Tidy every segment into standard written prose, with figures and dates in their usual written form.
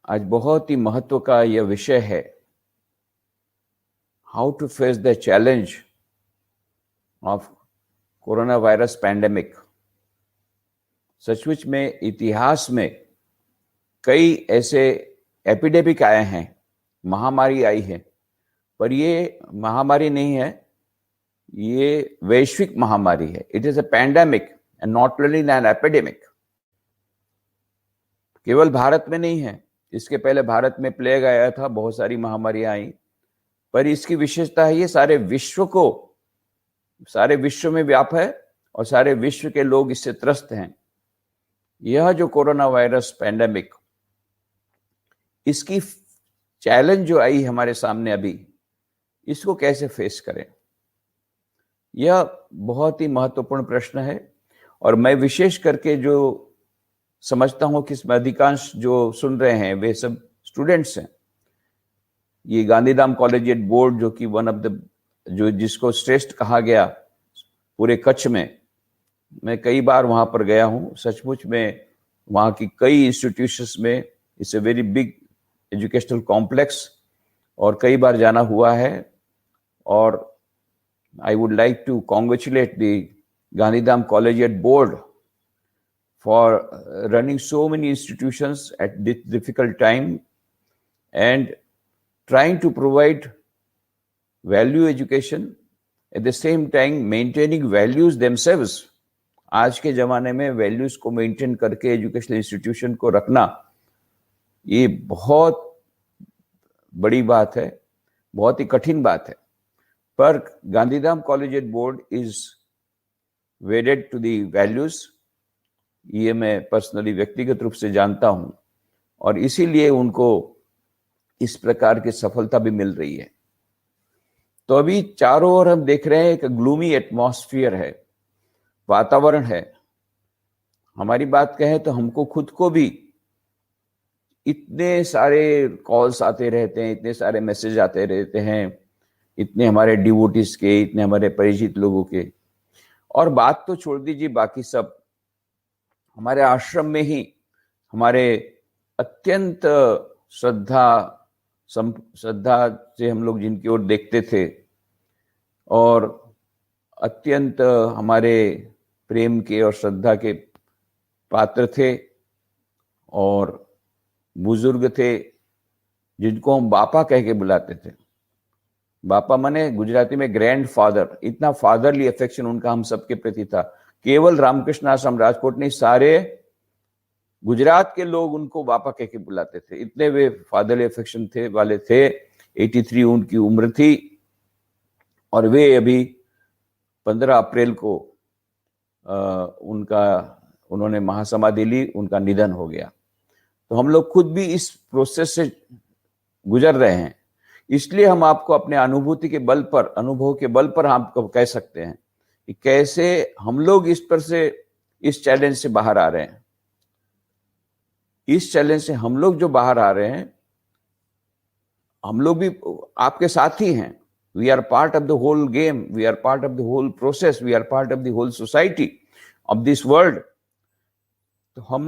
आज बहुत ही महत्व का यह विषय है, how to face the challenge of corona virus pandemic. सचमुच में इतिहास में कई ऐसे एपिडेमिक आए हैं, महामारी आई है, पर ये महामारी नहीं है, ये वैश्विक महामारी है। It is a pandemic and not only an epidemic. केवल भारत में नहीं है, इसके पहले भारत में प्लेग आया था, बहुत सारी महामारियां आई, पर इसकी विशेषता है ये सारे विश्व में व्याप है और सारे विश्व के लोग इससे त्रस्त हैं। यह जो कोरोना वायरस पैंडेमिक, इसकी चैलेंज जो आई हमारे सामने अभी, इसको कैसे फेस करें, यह बहुत ही महत्वपूर्ण प्रश्न है। और मैं विशेष करके जो समझता हूं कि इसमें अधिकांश जो सुन रहे हैं वे सब स्टूडेंट्स हैं। ये गांधीधाम कॉलेजिएट बोर्ड जो कि वन ऑफ द जिसको श्रेष्ठ कहा गया पूरे कच्छ में, मैं कई बार वहां पर गया हूं। सचमुच में वहां की कई इंस्टीट्यूशंस में it's a very big educational complex, और कई बार जाना हुआ है। और I would like to congratulate the Gandhidham collegiate board for running so many institutions at this difficult time and trying to provide value education, at the same time maintaining values themselves. आज के जमाने में वैल्यूज को maintain करके educational institution को रखना, ये बहुत बड़ी बात है, बहुत ही कठिन बात है। पर Gandhidham collegiate board is wedded to the values, ये मैं पर्सनली व्यक्तिगत रूप से जानता हूं, और इसीलिए उनको इस प्रकार की सफलता भी मिल रही है। तो अभी चारों ओर हम देख रहे हैं एक ग्लूमी एटमॉस्फेयर है, वातावरण है। हमारी बात कहें तो हमको खुद को भी इतने सारे कॉल्स आते रहते हैं, इतने सारे मैसेज आते रहते हैं, इतने हमारे डिवोटीज के, इतने हमारे परिचित लोगों के। और बात तो छोड़ दीजिए बाकी सब, हमारे आश्रम में ही हमारे अत्यंत श्रद्धा से हम लोग जिनकी ओर देखते थे और अत्यंत हमारे प्रेम के और श्रद्धा के पात्र थे, और बुजुर्ग थे जिनको हम बापा कह के बुलाते थे। बापा माने गुजराती में ग्रैंड फादर। इतना फादरली अफेक्शन उनका हम सबके प्रति था। केवल रामकृष्ण आश्रम राजकोट नहीं, सारे गुजरात के लोग उनको बापा कह के बुलाते थे, इतने वे फादरली अफेक्शन वाले थे। 83 उनकी उम्र थी और वे अभी 15 अप्रैल को उन्होंने महासमाधि ली, उनका निधन हो गया। तो हम लोग खुद भी इस प्रोसेस से गुजर रहे हैं, इसलिए हम आपको अपने अनुभव के बल पर हम आपको कह सकते हैं कि कैसे हम लोग इस चैलेंज से बाहर आ रहे हैं। इस चैलेंज से हम लोग जो बाहर आ रहे हैं, हम लोग भी आपके साथ ही हैं। We are part of the whole game, we are part of the whole process, we are part of the whole society of this world. तो हम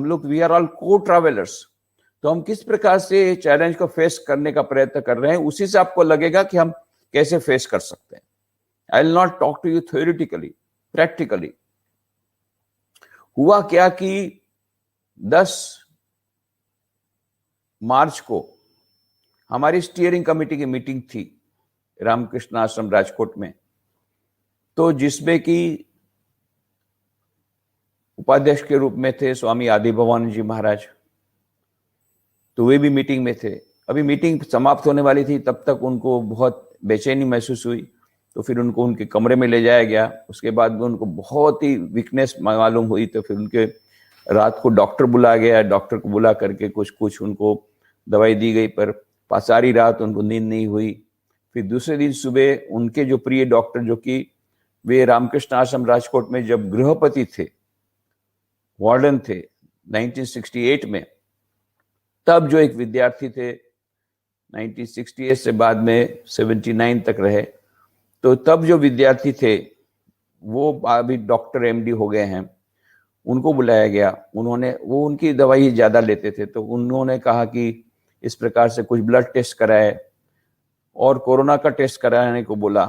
लोग we are all co travellers. तो हम किस प्रकार से चैलेंज को फेस करने का प्रयत्न कर रहे हैं, उसी से आपको लगेगा कि हम कैसे फेस कर सकते हैं। I will not talk to you theoretically, practically. हुआ क्या कि 10 मार्च को हमारी स्टीयरिंग कमेटी की मीटिंग थी रामकृष्ण आश्रम राजकोट में, तो जिसमें कि उपाध्यक्ष के रूप में थे स्वामी आदि भवानंद जी महाराज, तो वे भी मीटिंग में थे। अभी मीटिंग समाप्त होने वाली थी, तब तक उनको बहुत बेचैनी महसूस हुई, तो फिर उनको उनके कमरे में ले जाया गया। उसके बाद में उनको बहुत ही वीकनेस मालूम हुई, तो फिर उनके रात को डॉक्टर बुलाया गया। डॉक्टर को बुला करके कुछ उनको दवाई दी गई, पर सारी रात उनको नींद नहीं हुई। फिर दूसरे दिन सुबह उनके जो प्रिय डॉक्टर, जो कि वे रामकृष्ण आश्रम राजकोट में जब गृहपति थे, वार्डन थे 1968 में, तब जो एक विद्यार्थी थे 1968 से बाद में 79 तक रहे, तो तब जो विद्यार्थी थे वो अभी डॉक्टर MD हो गए हैं। उनको बुलाया गया। वो उनकी दवाई ज़्यादा लेते थे, तो उन्होंने कहा कि इस प्रकार से कुछ ब्लड टेस्ट कराए और कोरोना का टेस्ट कराने को बोला।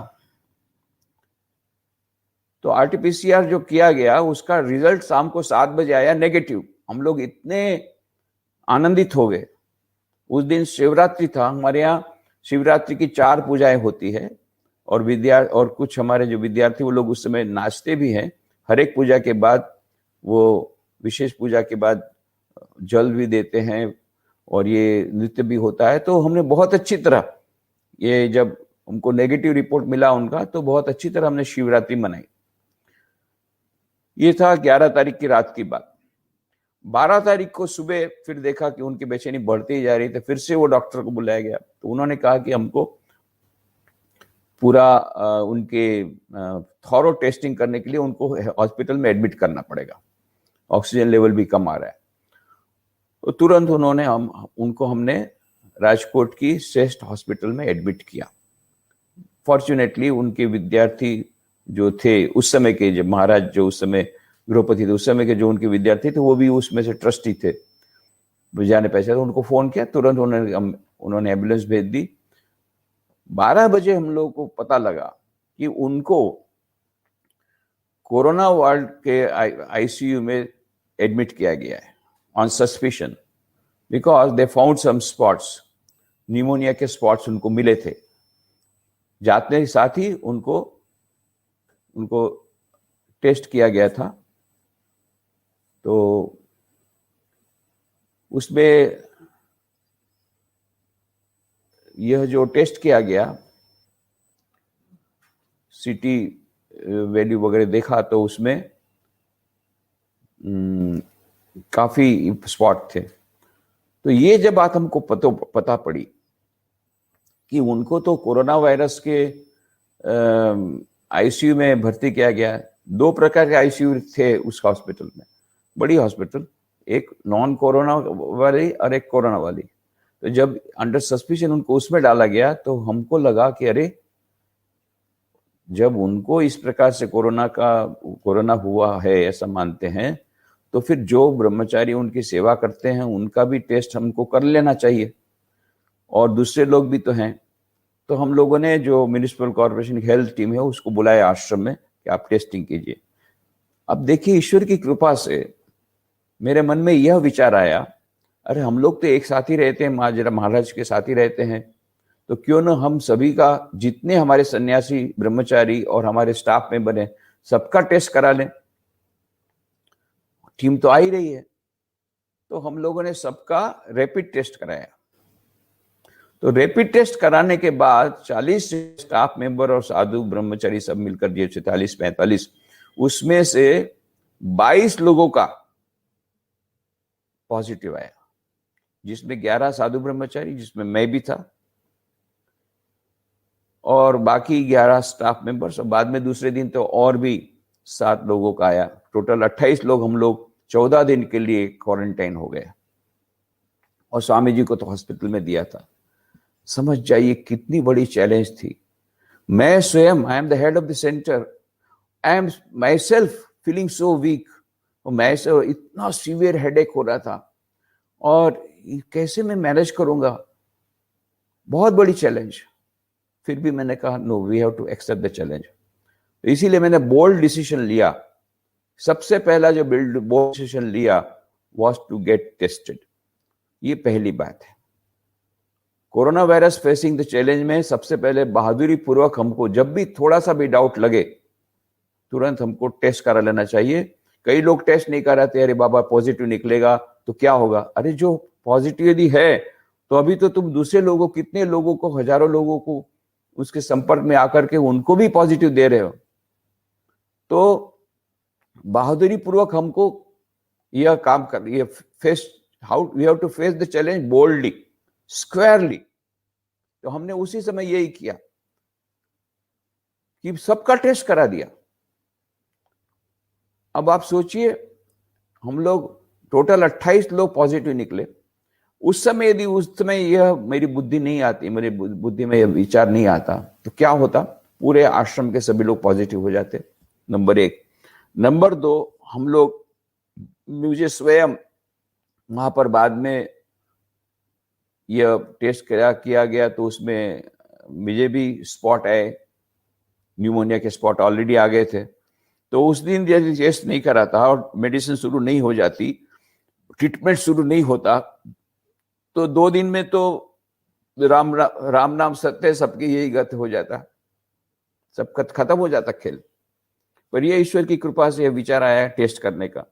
तो आरटीपीसीआर जो किया गया उसका रिजल्ट शाम को 7 बजे आया नेगेटिव। हम लोग इतने आनंदित हो गए। उस दिन शिवरात्रि था, हमारे यहाँ शिवरात्रि की 4 पूजाएं होती है और कुछ हमारे जो विद्यार्थी वो लोग उस समय नाचते भी हैं। हर एक पूजा के बाद, वो विशेष पूजा के बाद जल भी देते हैं और ये नृत्य भी होता है। तो हमने बहुत अच्छी तरह, ये जब हमको नेगेटिव रिपोर्ट मिला उनका, तो बहुत अच्छी तरह हमने शिवरात्रि मनाई। ये था 11 तारीख की रात की बात। 12 तारीख को सुबह फिर देखा कि उनकी बेचैनी बढ़ती ही जा रही थी। फिर से वो डॉक्टर को बुलाया गया, तो उन्होंने कहा कि हमको पूरा उनके थॉरो टेस्टिंग करने के लिए उनको हॉस्पिटल में एडमिट करना पड़ेगा, ऑक्सीजन लेवल भी कम आ रहा है। तो तुरंत हमने राजकोट की श्रेष्ठ हॉस्पिटल में एडमिट किया। फॉर्चुनेटली उनके विद्यार्थी जो थे उस समय के, जब महाराज जो उस समय गृहपति थे, उस समय के जो उनके विद्यार्थी थे वो भी उसमें से ट्रस्टी थे, जाने पैसे। तो उनको फोन किया, तुरंत उन्होंने एम्बुलेंस भेज दी। 12 बजे हम लोगों को पता लगा कि उनको कोरोना वार्ड के आईसीयू में एडमिट किया गया है on suspicion, because they found some spots, pneumonia के स्पॉट्स उनको मिले थे। जाते ही साथ ही उनको टेस्ट किया गया था। तो उसमें यह जो टेस्ट किया गया, सीटी वैल्यू वगैरह देखा, तो उसमें काफी स्पॉट थे। तो ये जब बात हमको पता पड़ी कि उनको तो कोरोना वायरस के आईसीयू में भर्ती किया गया। 2 प्रकार के आईसीयू थे उस हॉस्पिटल में, बड़ी हॉस्पिटल, एक नॉन कोरोना वाली और एक कोरोना वाली। तो जब अंडर सस्पिशन उनको उसमें डाला गया, तो हमको लगा कि अरे, जब उनको इस प्रकार से कोरोना हुआ है ऐसा मानते हैं, तो फिर जो ब्रह्मचारी उनकी सेवा करते हैं उनका भी टेस्ट हमको कर लेना चाहिए, और दूसरे लोग भी तो हैं। तो हम लोगों ने, जो म्युनिसिपल कॉर्पोरेशन की हेल्थ टीम है, उसको बुलाया आश्रम में कि आप टेस्टिंग कीजिए। अब देखिए, ईश्वर की कृपा से मेरे मन में यह विचार आया, अरे हम लोग तो एक साथ ही रहते हैं, महाराज के साथ ही रहते हैं, तो क्यों न हम सभी का, जितने हमारे सन्यासी ब्रह्मचारी और हमारे स्टाफ में बने, सबका टेस्ट करा लें। टीम तो आ ही रही है। तो हम लोगों ने सबका रैपिड टेस्ट कराया। तो रैपिड टेस्ट कराने के बाद 40 स्टाफ मेंबर और साधु ब्रह्मचारी सब मिलकर, जो 44-45, उसमें से 22 लोगों का पॉजिटिव आया, जिसमें 11 साधु ब्रह्मचारी, जिसमें मैं भी था, और बाकी 11 स्टाफ मेंबर्स। और बाद में दूसरे दिन तो और भी 7 लोगों का आया। टोटल 28 लोग हम लोग 14 दिन के लिए क्वारंटाइन हो गए, और स्वामी जी को तो हॉस्पिटल में दिया था। समझ जाइए कितनी बड़ी चैलेंज थी। मैं स्वयं, I am the head of the centre, I am my self feeling so weak, और मैं से इतना सीवियर हेडेक हो रहा था, और कैसे मैं मैनेज करूंगा, बहुत बड़ी चैलेंज। फिर भी मैंने कहा, no, we have to accept the challenge. तो इसीलिए मैंने बोल्ड डिसीजन लिया। सबसे पहला जो बोल्ड डिसीजन लिया वॉज टू गेट टेस्टेड। ये पहली बात है। Corona virus facing the challenge में सबसे पहले बहादुरी पूर्वक हमको, जब भी थोड़ा सा भी डाउट लगे, तुरंत हमको टेस्ट करा लेना चाहिए। कई लोग टेस्ट नहीं कराते, अरे बाबा पॉजिटिव निकलेगा तो क्या होगा। अरे जो पॉजिटिव यदि है, तो अभी तो तुम दूसरे लोगों, कितने लोगों को, हजारों लोगों को उसके संपर्क में आकर के उनको भी पॉजिटिव दे रहे हो। तो बहादुरी पूर्वक हमको यह काम कर, ये face, how we have to face the challenge boldly, squarely. तो हमने उसी समय यही किया कि सबका टेस्ट करा दिया। अब आप सोचिए, हम लोग टोटल 28 लोग पॉजिटिव निकले। उस समय यदि उस समय यह मेरी बुद्धि नहीं आती, मेरी बुद्धि में यह विचार नहीं आता, तो क्या होता, पूरे आश्रम के सभी लोग पॉजिटिव हो जाते, नंबर 1। नंबर 2, हम लोग मुझे स्वयं वहां पर बाद में यह टेस्ट किया गया तो उसमें मुझे भी स्पॉट आए, न्यूमोनिया के स्पॉट ऑलरेडी आ गए थे। तो उस दिन यदि टेस्ट नहीं करा था और मेडिसिन शुरू नहीं हो जाती, ट्रीटमेंट शुरू नहीं होता, तो 2 दिन में तो राम नाम सत्य सबकी यही गत हो जाता, सब खत्म हो जाता खेल। पर ये ईश्वर की कृपा से यह विचार आया टेस्ट करने का।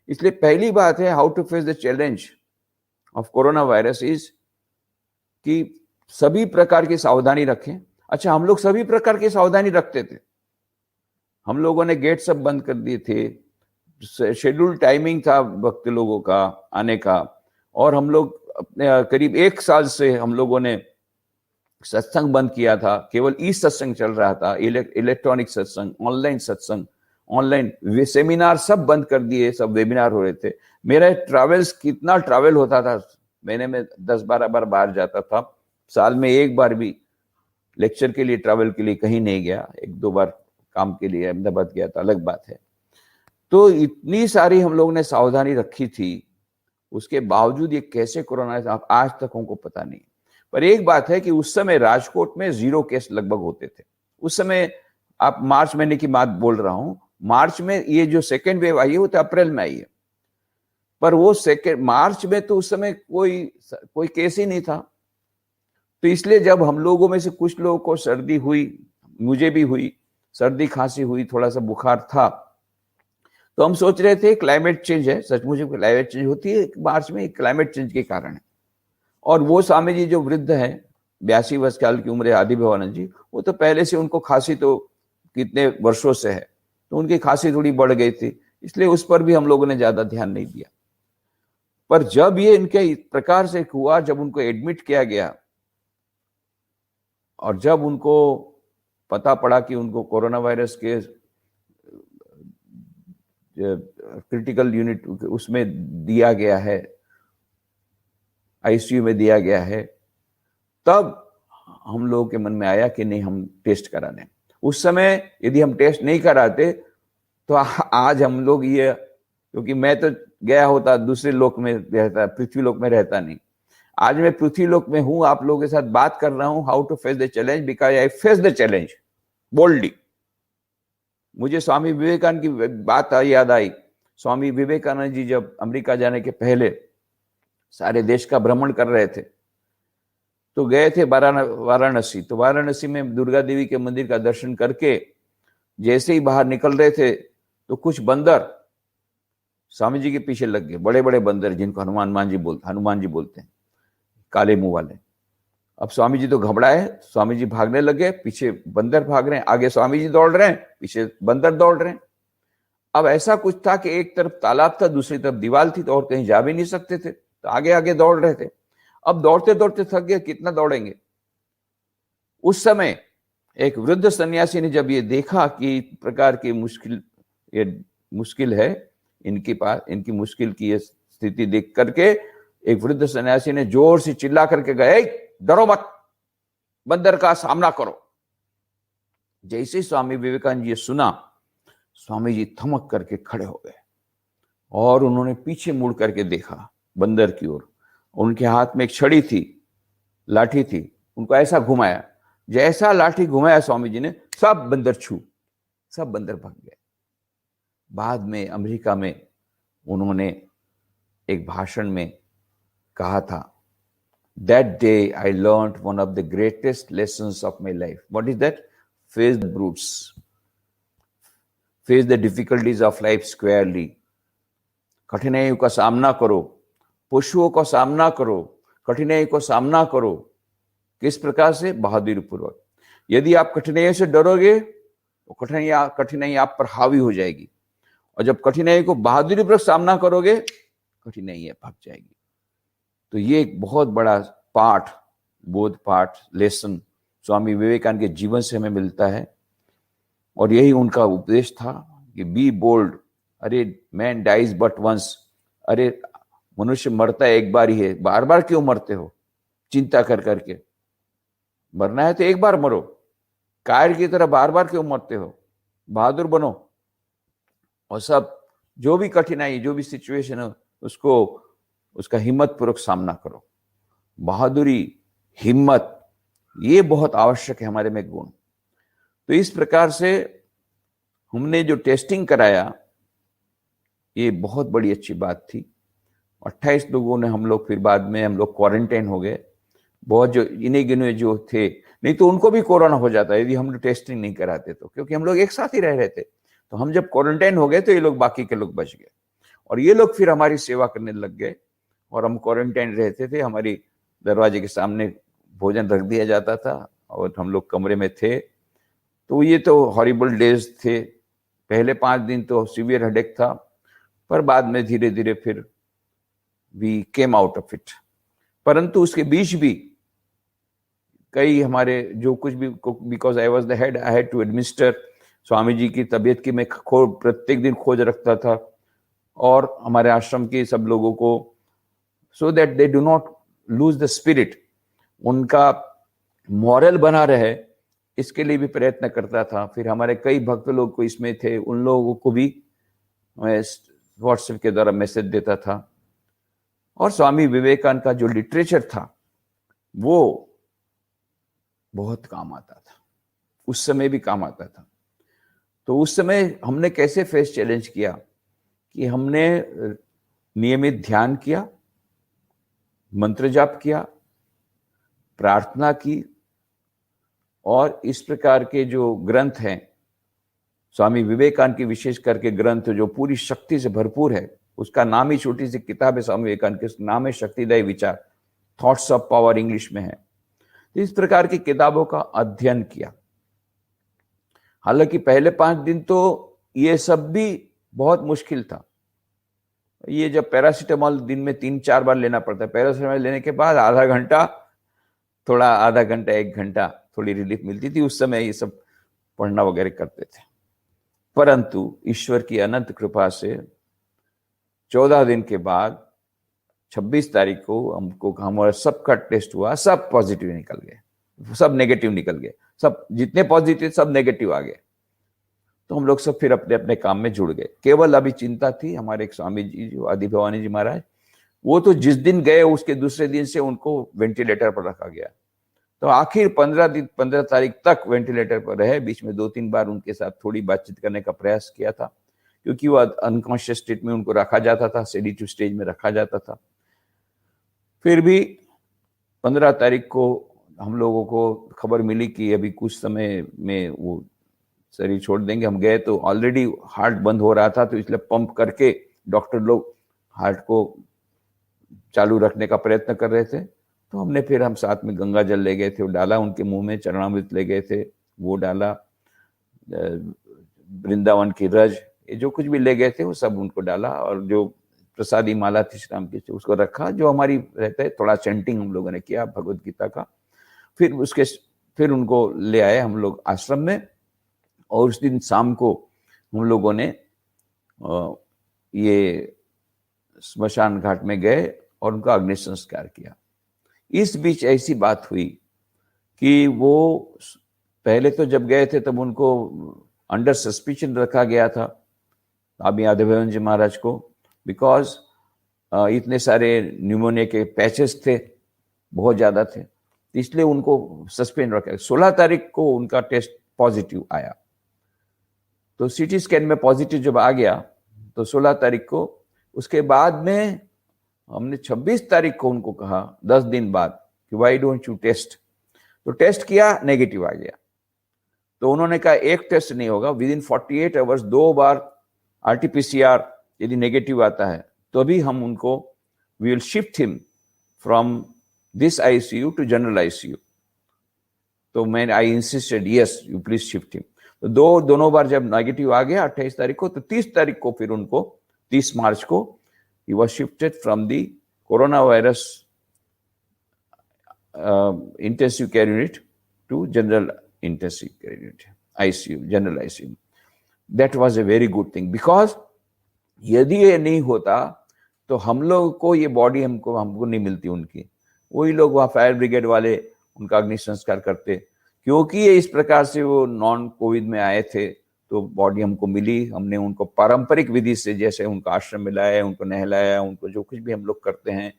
इसलिए पहली बात है, how to face the challenge of corona virus is कि सभी प्रकार की सावधानी रखें। अच्छा, हम लोग सभी प्रकार की सावधानी रखते थे। हम लोगों ने गेट सब बंद कर दिए थे, शेड्यूल टाइमिंग था वक्त लोगों का आने का, और हम लोग अपने करीब 1 साल से हम लोगों ने सत्संग बंद किया था, केवल ई सत्संग चल रहा था, इलेक्ट्रॉनिक सत्संग, ऑनलाइन सत्संग, ऑनलाइन सेमिनार सब बंद कर दिए, सब वेबिनार हो रहे थे। मेरा ट्रैवल्स, कितना ट्रैवल होता था, महीने में 10-12 बार बाहर जाता था, साल में 1 बार भी लेक्चर के लिए, ट्रैवल के लिए कहीं नहीं गया। 1-2 बार काम के लिए अहमदाबाद गया था, अलग बात है। तो इतनी सारी हम लोग ने सावधानी रखी थी, उसके बावजूद ये कैसे कोरोना आज तक हमको पता नहीं। पर एक बात है कि उस समय राजकोट में 0 केस लगभग होते थे। उस समय, आप मार्च महीने की बात बोल रहा हूं, मार्च में ये जो सेकेंड वेव आई है वो तो अप्रैल में आई है, पर वो मार्च में तो उस समय कोई केस ही नहीं था। तो इसलिए जब हम लोगों में से कुछ लोगों को सर्दी हुई, मुझे भी हुई, सर्दी खांसी हुई, थोड़ा सा बुखार था, तो हम सोच रहे थे क्लाइमेट चेंज है। सचमुच क्लाइमेट चेंज होती है मार्च में, क्लाइमेट चेंज के कारण है। और वो स्वामी जी जो वृद्ध है, 82 वर्ष काल की उम्र है, आदि भवानंद जी, वो तो पहले से उनको खांसी तो कितने वर्षों से है, तो उनकी खांसी थोड़ी बढ़ गई थी, इसलिए उस पर भी हम लोगों ने ज्यादा ध्यान नहीं दिया। पर जब ये इनके इस प्रकार से हुआ, जब उनको एडमिट किया गया और जब उनको पता पड़ा कि उनको कोरोना वायरस के क्रिटिकल यूनिट उसमें दिया गया है, आईसीयू में दिया गया है, तब हम लोगों के मन में आया कि नहीं, हम टेस्ट करा लें। उस समय यदि हम टेस्ट नहीं कराते तो आज हम लोग ये, क्योंकि मैं तो गया होता दूसरे लोक में रहता, पृथ्वी लोक में रहता नहीं। आज मैं पृथ्वी लोक में हूं, आप लोगों के साथ बात कर रहा हूं, how to face the challenge, because I face the challenge boldly. मुझे स्वामी विवेकानंद की बात याद आई। स्वामी विवेकानंद जी जब अमेरिका जाने के पहले सारे देश का भ्रमण कर रहे थे, तो गए थे वाराणसी। तो वाराणसी में दुर्गा देवी के मंदिर का दर्शन करके जैसे ही बाहर निकल रहे थे, तो कुछ बंदर स्वामी जी के पीछे लग गए, बड़े बड़े बंदर, जिनको हनुमान जी बोलते हैं, काले मुंह वाले। अब स्वामी जी तो घबराए, स्वामी जी भागने लगे, पीछे बंदर भाग रहे हैं, आगे स्वामी जी दौड़ रहे हैं, पीछे बंदर दौड़ रहे हैं। अब ऐसा कुछ था कि एक तरफ तालाब था, दूसरी तरफ दीवार थी, तो और कहीं जा भी नहीं सकते थे, तो आगे आगे दौड़ रहे थे। अब दौड़ते दौड़ते थक गए, कितना दौड़ेंगे। उस समय एक वृद्ध सन्यासी ने जब ये देखा कि प्रकार की मुश्किल है इनके पास, इनकी मुश्किल की ये स्थिति देख करके एक वृद्ध सन्यासी ने जोर से चिल्ला करके गए, डरो मत, बंदर का सामना करो। जैसे स्वामी विवेकानंद जी सुना, स्वामी जी थमक करके खड़े हो गए और उन्होंने पीछे मुड़ करके देखा बंदर की ओर। उनके हाथ में एक छड़ी थी, लाठी थी, उनको ऐसा घुमाया, जैसा लाठी घुमाया स्वामी जी ने, सब बंदर भाग गए। बाद में अमेरिका में उन्होंने एक भाषण में कहा था, that day I learned one of the greatest lessons of my life. What is that? Face the brutes, face the difficulties of life squarely. कठिनाइयों का सामना करो, पशुओं का सामना करो, कठिनाई को सामना करो। किस प्रकार से? बहादुरी पूर्वक। यदि आप कठिनाइयों से डरोगे तो कठिनाई आप पर हावी हो जाएगी, और जब कठिनाई को बहादुरी पूर्वक सामना करोगे, कठिनाई भाग जाएगी। तो ये एक बहुत बड़ा पाठ, बोध पाठ, लेसन स्वामी विवेकानंद के जीवन से हमें मिलता है। और यही उनका उपदेश था कि बी बोल्ड। अरे मैन डाइज बट वंस, अरे मनुष्य मरता है एक बार ही है, बार बार क्यों मरते हो चिंता कर करके? मरना है तो एक बार मरो, कायर की तरह बार बार क्यों मरते हो? बहादुर बनो और सब जो भी कठिनाई, जो भी सिचुएशन हो, उसको उसका हिम्मत पूर्वक सामना करो। बहादुरी, हिम्मत, ये बहुत आवश्यक है हमारे में गुण। तो इस प्रकार से हमने जो टेस्टिंग कराया, ये बहुत बड़ी अच्छी बात थी। 28 लोगों ने हम लोग, फिर बाद में हम लोग क्वारंटाइन हो गए। बहुत जो इन्हें गिने जो थे, नहीं तो उनको भी कोरोना हो जाता यदि हम लोग टेस्टिंग नहीं कराते तो, क्योंकि हम लोग एक साथ ही रह रहे थे। तो हम जब क्वारंटाइन हो गए तो ये लोग, बाकी के लोग बच गए, और ये लोग फिर हमारी सेवा करने लग गए। और हम क्वारंटाइन रहते थे, हमारी दरवाजे के सामने भोजन रख दिया जाता था और हम लोग कमरे में थे। तो ये तो हॉरिबल डेज थे। पहले 5 दिन तो सीवियर हेडेक था, पर बाद में धीरे धीरे फिर we came out of it. परंतु उसके बीच भी कई हमारे जो कुछ भी, because I was the head, I had to administer. Swami ji की तबीयत की मैं प्रत्येक दिन खोज रखता था, और हमारे आश्रम के सब लोगों को, so that they do not lose the spirit, उनका मॉरल बना रहे, इसके लिए भी प्रयत्न करता था। फिर हमारे कई भक्त लोग को इसमें थे, उन लोगों को भी मैं व्हाट्सएप के द्वारा मैसेज देता था। और स्वामी विवेकानंद का जो लिटरेचर था वो बहुत काम आता था, उस समय भी काम आता था। तो उस समय हमने कैसे फेस चैलेंज किया कि हमने नियमित ध्यान किया, मंत्र जाप किया, प्रार्थना की, और इस प्रकार के जो ग्रंथ हैं, स्वामी विवेकानंद की विशेष करके ग्रंथ जो पूरी शक्ति से भरपूर है, उसका नाम ही छोटी सी किताब है स्वामी विवेकानंद के, नाम है शक्तिदायी विचार, थॉट्स ऑफ पावर इंग्लिश में है। तो इस प्रकार की किताबों का अध्ययन किया। हालांकि पहले 5 दिन तो ये सब भी बहुत मुश्किल था। ये जब पैरासीटामोल दिन में 3-4 बार लेना पड़ता है, पैरासीटामोल लेने के बाद आधा घंटा, थोड़ा आधा घंटा 1 घंटा थोड़ी रिलीफ मिलती थी, उस समय ये सब पढ़ना वगैरह करते थे। परंतु ईश्वर की अनंत कृपा से 14 दिन के बाद 26 तारीख को हमको हमारा सबका टेस्ट हुआ, सब पॉजिटिव निकल गए, सब नेगेटिव निकल गए, सब जितने पॉजिटिव सब नेगेटिव आ गए। तो हम लोग सब फिर अपने अपने काम में जुड़ गए। केवल अभी चिंता थी हमारे एक स्वामी जी जो आदि भवानी जी महाराज, वो तो जिस दिन गए उसके दूसरे दिन से उनको वेंटिलेटर पर रखा गया। तो आखिर 15 तारीख तक वेंटिलेटर पर रहे। बीच में 2-3 बार उनके साथ थोड़ी बातचीत करने का प्रयास किया था, क्योंकि वो अनकॉन्शियस स्टेट में उनको रखा जाता था, सेडेटिव स्टेज में रखा जाता था। फिर भी 15 तारीख को हम लोगों को खबर मिली कि अभी कुछ समय में वो शरीर छोड़ देंगे। हम गए तो ऑलरेडी हार्ट बंद हो रहा था, तो इसलिए पंप करके डॉक्टर लोग हार्ट को चालू रखने का प्रयत्न कर रहे थे। तो हमने फिर हम साथ में गंगा जल ले गए थे, वो डाला उनके मुंह में, चरणामृत ले गए थे वो डाला, वृंदावन की रज, ये जो कुछ भी ले गए थे वो सब उनको डाला, और जो प्रसादी माला थी श्री राम की उसको रखा, जो हमारी रहता है। थोड़ा चैंटिंग हम लोगों ने किया भगवत गीता का। फिर उनको ले आए हम लोग आश्रम में, और उस दिन शाम को हम लोगों ने ये स्मशान घाट में गए और उनका अग्नि संस्कार किया। इस बीच ऐसी बात हुई कि वो पहले तो जब गए थे तब उनको अंडर सस्पिशन रखा गया था स्वामी आदि भवानी जी महाराज को, बिकॉज इतने सारे न्यूमोनिया के पैचेस थे, बहुत ज्यादा थे, इसलिए उनको सस्पेंड रखा। 16 तारीख को उनका टेस्ट पॉजिटिव आया। तो सीटी स्कैन में पॉजिटिव जब आ गया तो 16 तारीख को, उसके बाद में हमने 26 तारीख को उनको कहा 10 दिन बाद कि व्हाई डोंट यू टेस्ट। तो टेस्ट किया, नेगेटिव आ गया। तो उन्होंने कहा एक टेस्ट नहीं होगा, विद इन 48 आवर्स 2 बार आरटीपीसीआर यदि नेगेटिव आता है तो अभी हम उनको we will shift him from this ICU to general ICU. तो मैंने I insisted yes you please shift him. तो दोनों बार जब नेगेटिव आ गया 28 तारीख को, तो 30 तारीख को फिर उनको 30 मार्च को he was shifted from the coronavirus intensive care unit to general intensive care unit, ICU, general ICU. That was a very good thing, because यदि ये नहीं होता तो हम लोग को ये बॉडी हमको नहीं मिलती उनकी। वही लोग वहाँ फायर ब्रिगेड वाले उनका अग्नि संस्कार करते, क्योंकि ये इस प्रकार से वो नॉन कोविड में आए थे, तो बॉडी हमको मिली, हमने उनको पारंपरिक विधि से, जैसे उनका आश्रम में लाया, उनको नहलाया, उनको जो कुछ भी हम लोग करते हैं,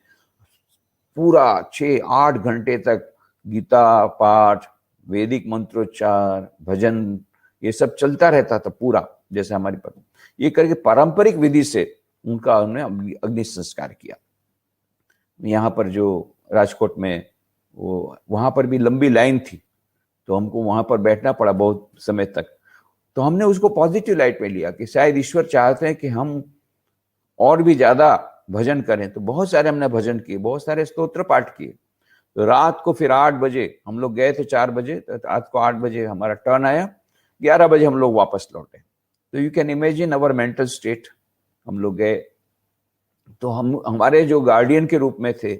पूरा 6-8 घंटे तक गीता पाठ, वैदिक मंत्रोच्चार, भजन, ये सब चलता रहता था पूरा, जैसे हमारी ये करके पारंपरिक विधि से उनका हमने अग्नि संस्कार किया। यहाँ पर जो राजकोट में वो वहां पर भी लंबी लाइन थी, तो हमको वहां पर बैठना पड़ा बहुत समय तक। तो हमने उसको पॉजिटिव लाइट में लिया कि शायद ईश्वर चाहते हैं कि हम और भी ज्यादा भजन करें। तो बहुत सारे हमने भजन किए, बहुत सारे स्तोत्र पाठ किए। तो रात को फिर 8 बजे हम लोग गए थे, 4 बजे, तो रात को 8 बजे हमारा टर्न आया, 11 बजे हम लोग वापस लौटे। तो you can imagine our mental state. हम लोग गए तो हमारे जो गार्डियन के रूप में थे,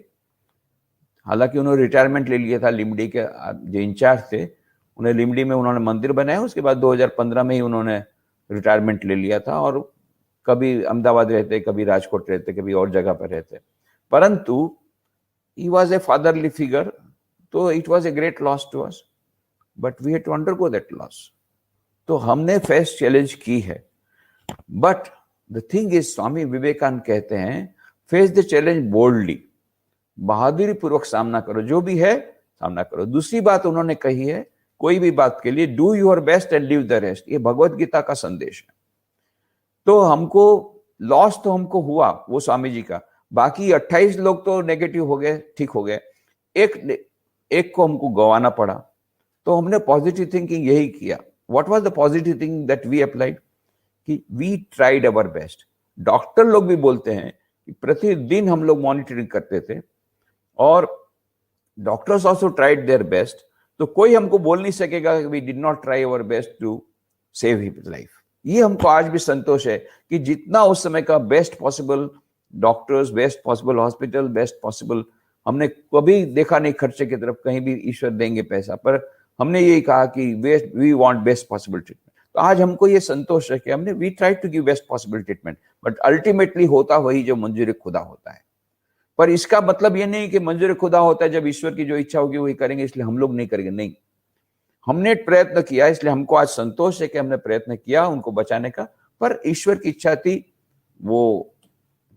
हालांकि उन्होंने रिटायरमेंट ले लिया था, लिमडी के जो इंचार्ज थे, उन्हें लिमडी में उन्होंने मंदिर बनाया। उसके बाद 2015 में ही उन्होंने रिटायरमेंट ले लिया था, और कभी अहमदाबाद रहते, कभी राजकोट रहते, कभी और जगह पर रहते। परंतु he was a fatherly figure, तो it was a great loss to us, but we had to undergo that loss. तो हमने फेस चैलेंज की है। But the thing is, Swami Vivekananda कहते हैं, फेस द चैलेंज बोल्डली, बहादुरी पूर्वक सामना करो, जो भी है सामना करो। दूसरी बात उन्होंने कही है, कोई भी बात के लिए do your best and leave the rest. ये भगवत गीता का संदेश है। तो हमको लॉस तो हमको हुआ वो स्वामी जी का, बाकी 28 लोग तो नेगेटिव हो गए, ठीक हो गए, एक को हमको गंवाना पड़ा। तो हमने पॉजिटिव थिंकिंग यही किया। What was the positive thinking that we applied? कि we tried our best. Doctor लोग भी बोलते हैं कि प्रतिदिन हम लोग मॉनिटरिंग करते थे, और doctors also tried their best. तो कोई हमको बोल नहीं सकेगा कि we did not try our best to save his life. ये हमको आज भी संतोष है कि जितना उस समय का best possible doctors, best possible hospital, best possible, हमने कभी देखा नहीं खर्चे की तरफ, कहीं भी ईश्वर देंगे पैसा, पर हमने यही कहा कि we want best possible treatment. तो आज हमको ये संतोष है कि हमने we try to give best possible treatment, but ultimately होता वही जो मंजूर खुदा होता है। पर इसका मतलब ये नहीं कि मंजूर खुदा होता है जब ईश्वर की जो इच्छा होगी वही करेंगे, इसलिए हम लोग नहीं करेंगे। नहीं, हमने प्रयत्न किया, इसलिए हमको आज संतोष है कि हमने प्रयत्न किया उनको बचाने का। पर ईश्वर की इच्छा थी, वो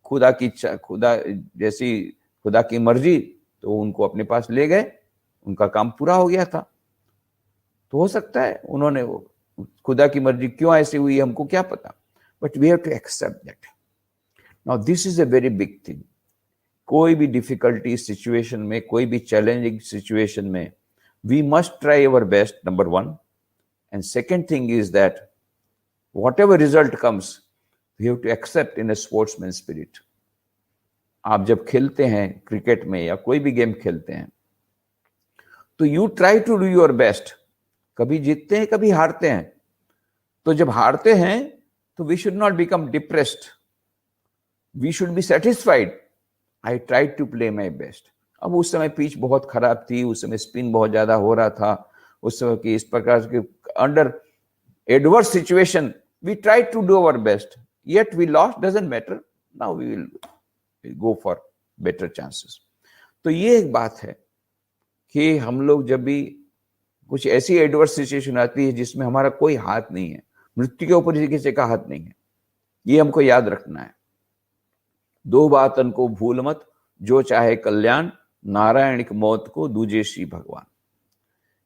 खुदा की इच्छा, खुदा जैसी खुदा की मर्जी, तो उनको अपने पास ले गए, उनका काम पूरा हो गया था। तो हो सकता है उन्होंने, वो खुदा की मर्जी क्यों ऐसी हुई हमको क्या पता, but we have to accept that. Now this is a very big thing. कोई भी डिफिकल्टी सिचुएशन में, कोई भी चैलेंजिंग सिचुएशन में, we must try our best, number one. And second thing is that whatever result comes, we have to accept in a sportsman spirit. आप जब खेलते हैं क्रिकेट में या कोई भी गेम खेलते हैं, तो you try to do your best. कभी जीतते हैं, कभी हारते हैं। तो जब हारते हैं तो we should not become depressed. We should be satisfied. I tried to play my best. अब उस समय पिच बहुत खराब थी, उस समय स्पिन बहुत ज्यादा हो रहा था, उस समय की इस प्रकार के under adverse situation we try to do our best, yet we lost, doesn't matter, now we will go for better chances. तो ये एक बात है कि हम लोग जब भी कुछ ऐसी एडवर्स सिचुएशन आती है जिसमें हमारा कोई हाथ नहीं है, मृत्यु के ऊपर किसी का हाथ नहीं है, ये हमको याद रखना है। दो बातन को भूल मत, जो चाहे कल्याण, नारायण की मौत को दूजे श्री भगवान।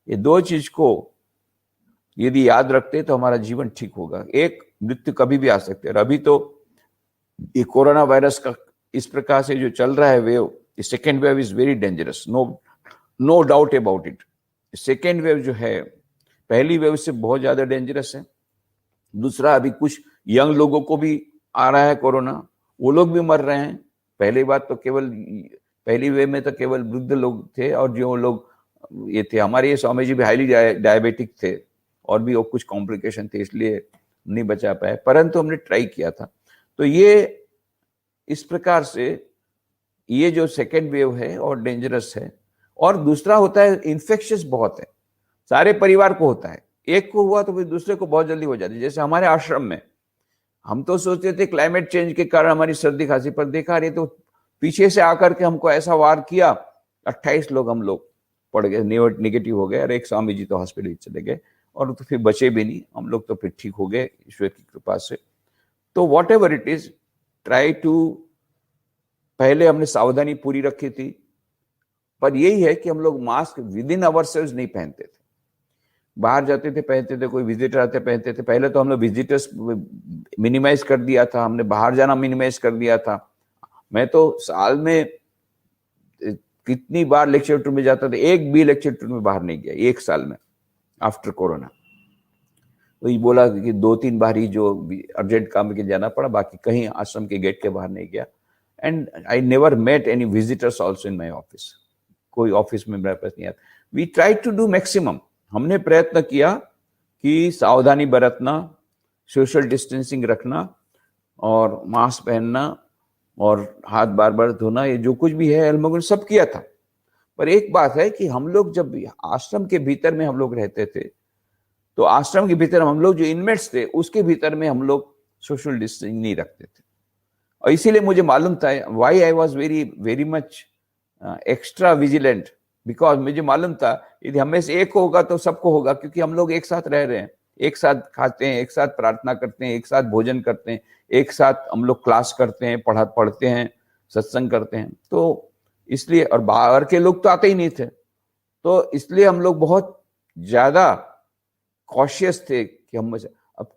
ये दो चीज को यदि याद रखते तो हमारा जीवन ठीक होगा। एक, मृत्यु कभी भी आ सकते है। अभी तो ये कोरोना वायरस का इस प्रकार से जो चल रहा है wave, second wave is very dangerous, no doubt about it. Second wave जो है पहली वेव से बहुत ज्यादा डेंजरस है। दूसरा, अभी कुछ यंग लोगों को भी आ रहा है कोरोना, वो लोग भी मर रहे हैं। पहली बात तो केवल पहली वेव में तो केवल वृद्ध लोग थे, और जो लोग ये थे, हमारे ये स्वामी जी भी हाईली डायबिटिक थे, और भी कुछ कॉम्प्लिकेशन थे, इसलिए नहीं बचा पाए, परंतु हमने ट्राई किया था। तो ये इस प्रकार से ये जो सेकेंड वेव है और डेंजरस है। और दूसरा होता है इन्फेक्शियस बहुत है, सारे परिवार को होता है, एक को हुआ तो फिर दूसरे को बहुत जल्दी हो जाती है। जैसे हमारे आश्रम में हम तो सोचते थे क्लाइमेट चेंज के कारण हमारी सर्दी खांसी, पर देखा रही तो पीछे से आकर के हमको ऐसा वार किया, 28 लोग हम लोग पड़ गए, नेगेटिव हो गए, और एक स्वामी जी तो हॉस्पिटल चले गए। और तो फिर बचे भी नहीं हम लोग, तो फिर ठीक हो गए ईश्वर की कृपा से। तो whatever it is, try to, पहले हमने सावधानी पूरी रखी थी, पर यही है कि हम लोग mask within ourselves नहीं पहनते थे। बाहर जाते थे पहनते थे, कोई विजिटर आते पहनते थे। पहले तो हम लोग विजिटर्स मिनिमाइज कर दिया था, हमने बाहर जाना मिनिमाइज कर दिया था। मैं तो साल में कितनी बार लेक्चर टूर में जाता था, एक भी लेक्चर टूर में बाहर नहीं गया एक साल में आफ्टर कोरोना। तो ये बोला कि 2-3 बार ही जो अर्जेंट काम के जाना पड़ा, बाकी कहीं आश्रम के गेट के बाहर नहीं गया। And I never met any visitors also in my office, कोई ऑफिस में मेरे पास नहीं आता। We try to do maximum, हमने प्रयत्न किया कि सावधानी बरतना, सोशल डिस्टेंसिंग रखना और मास्क पहनना और हाथ बार बार धोना, ये जो कुछ भी है हम लोगों ने सब किया था। पर एक बात है कि हम लोग जब आश्रम के भीतर में हम लोग रहते थे, तो आश्रम के भीतर हम लोग जो इनमेट्स थे उसके भीतर में हम लोग सोशल डिस्टेंसिंग नहीं रखते थे। और इसीलिए मुझे मालूम था why I was very much extra vigilant, because मुझे मालूम था यदि हमें से एक होगा तो सबको होगा, क्योंकि हम लोग एक साथ रह रहे हैं, एक साथ खाते हैं, एक साथ प्रार्थना करते हैं, एक साथ भोजन करते हैं, एक साथ हम लोग क्लास करते हैं, पढ़ते हैं, सत्संग करते हैं। तो इसलिए, और बाहर के लोग तो आते ही नहीं थे, तो इसलिए हम लोग बहुत ज्यादा कॉशियस थे कि हम, अब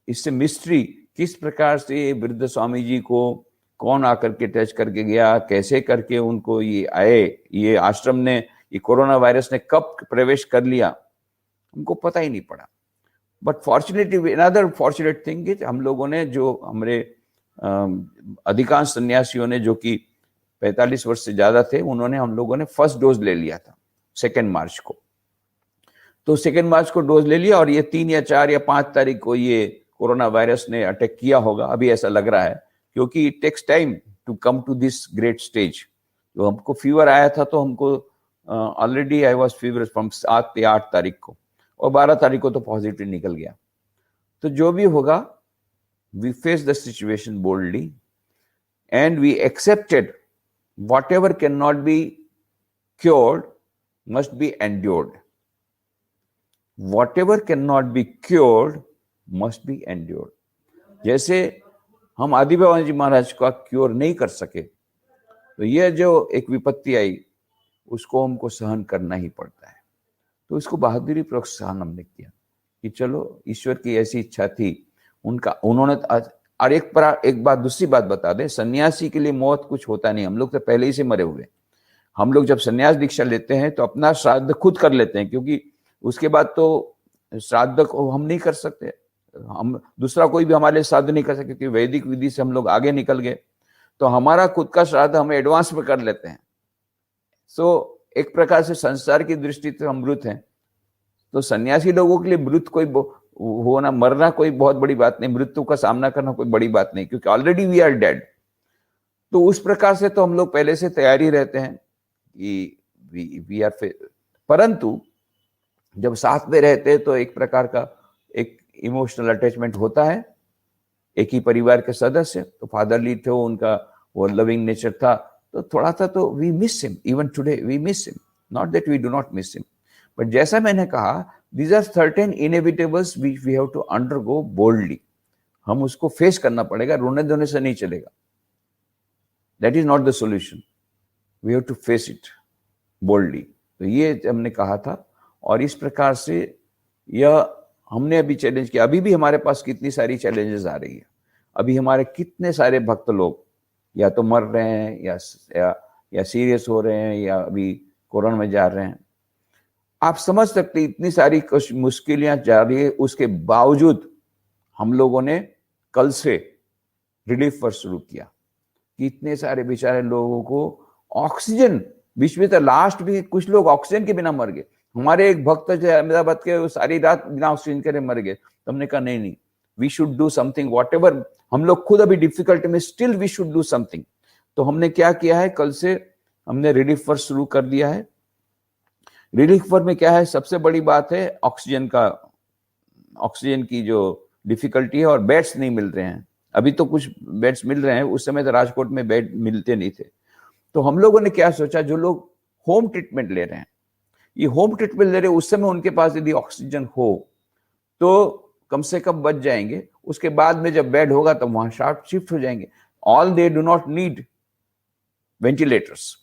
इससे मिस्ट्री किस प्रकार से वृद्ध स्वामी जी को कौन आकर के टच करके गया, कैसे करके उनको ये आए, ये आश्रम ने, ये कोरोना वायरस ने कब प्रवेश कर लिया, हमको पता ही नहीं पड़ा। But fortunately, another fortunate thing is, हम लोगों ने, जो हमारे अधिकांश सन्यासियों ने, जो कि 45 वर्ष से ज्यादा थे, उन्होंने, हम लोगों ने फर्स्ट डोज ले लिया था 2 मार्च को। तो 2 मार्च को डोज ले लिया, और ये 3 या 4 या 5 तारीख को ये कोरोना वायरस ने अटैक किया होगा, अभी ऐसा लग रहा है, क्योंकि it takes time to come to this great stage. तो हमको फीवर आया था, तो हमको already I was fever from 7 या 8 तारीख को, और 12 तारीख को तो पॉजिटिव निकल गया। तो जो भी होगा, we face the situation boldly and we accepted whatever cannot be cured must be endured. Whatever cannot be cured must be endured. जैसे हम आदि भगवान जी महाराज का क्योर नहीं कर सके, तो यह जो एक विपत्ति आई उसको हमको सहन करना ही पड़ता है। तो इसको बहादुरी पूर्वक सहन हमने किया कि चलो ईश्वर की ऐसी इच्छा थी, उन्होंने। और एक बात, दूसरी बात बता दें, सन्यासी के लिए मौत कुछ होता नहीं, हम लोग तो पहले ही से मरे हुए। हम लोग जब सन्यास दीक्षा लेते हैं तो अपना श्राद्ध खुद कर लेते हैं, क्योंकि उसके बाद तो श्राद्ध को हम नहीं कर सकते, हम दूसरा कोई भी हमारे लिए श्राद्ध नहीं कर सकते, क्योंकि वैदिक विधि से हम लोग आगे निकल गए। तो हमारा खुद का श्राद्ध हम एडवांस में कर लेते हैं। सो एक प्रकार से संसार की दृष्टि से हम मृत हैं। तो सन्यासी लोगों के लिए मृत कोई होना, मरना कोई बहुत बड़ी बात नहीं, मृत्यु का सामना करना कोई बड़ी बात नहीं, क्योंकि ऑलरेडी वी आर डेड। तो उस प्रकार से तो हम लोग पहले से तैयारी रहते हैं कि वी आर, परंतु जब साथ में रहते हैं तो एक प्रकार का एक इमोशनल अटैचमेंट होता है, एक ही परिवार के सदस्य। तो फादरली थे, उनका वो लविंग नेचर था, तो थोड़ा सा तो we miss him, even today we miss him, not that we do not miss him, but जैसा मैंने कहा, these are certain inevitables which we have to undergo boldly. हम उसको फेस करना पड़ेगा, रोने धोने से नहीं चलेगा। That is not the solution. We have to face it boldly. तो ये हमने कहा था, और इस प्रकार से यह हमने अभी चैलेंज किया। अभी भी हमारे पास कितनी सारी चैलेंजेस आ रही है। अभी हमारे कितने सारे भक्त लोग या तो मर रहे हैं या सीरियस हो रहे हैं, या अभी कोरोना में जा रहे हैं। आप समझ सकते इतनी सारी मुश्किलें जा रही है, उसके बावजूद हम लोगों ने कल से रिलीफ वर्क शुरू किया कि इतने सारे बेचारे लोगों को ऑक्सीजन, बीच में तो लास्ट भी कुछ लोग ऑक्सीजन के बिना मर गए। हमारे एक भक्त जो अहमदाबाद के, वो सारी रात बिना ऑक्सीजन के मर गए। तो हमने कहा नहीं, we should do something, whatever हम लोग खुद अभी डिफिकल्टी में, still we should do something. तो हमने क्या किया है, कल से हमने रिलीफ वर्क शुरू कर दिया है। रिलीफ वर्क में क्या है, सबसे बड़ी बात है ऑक्सीजन की जो डिफिकल्टी है, और बेड्स नहीं मिल रहे हैं। अभी तो कुछ बेड्स मिल रहे हैं, उस समय तो राजकोट में बेड मिलते नहीं थे। तो हम लोगों ने क्या सोचा, जो लोग होम ट्रीटमेंट ले रहे हैं, ये होम ट्रीटमेंट ले रहे हैं, उस समय उनके पास यदि ऑक्सीजन हो तो कम से कम बच जाएंगे। उसके बाद में जब बेड होगा तब वहां शार्प शिफ्ट हो जाएंगे। All they do not need ventilators.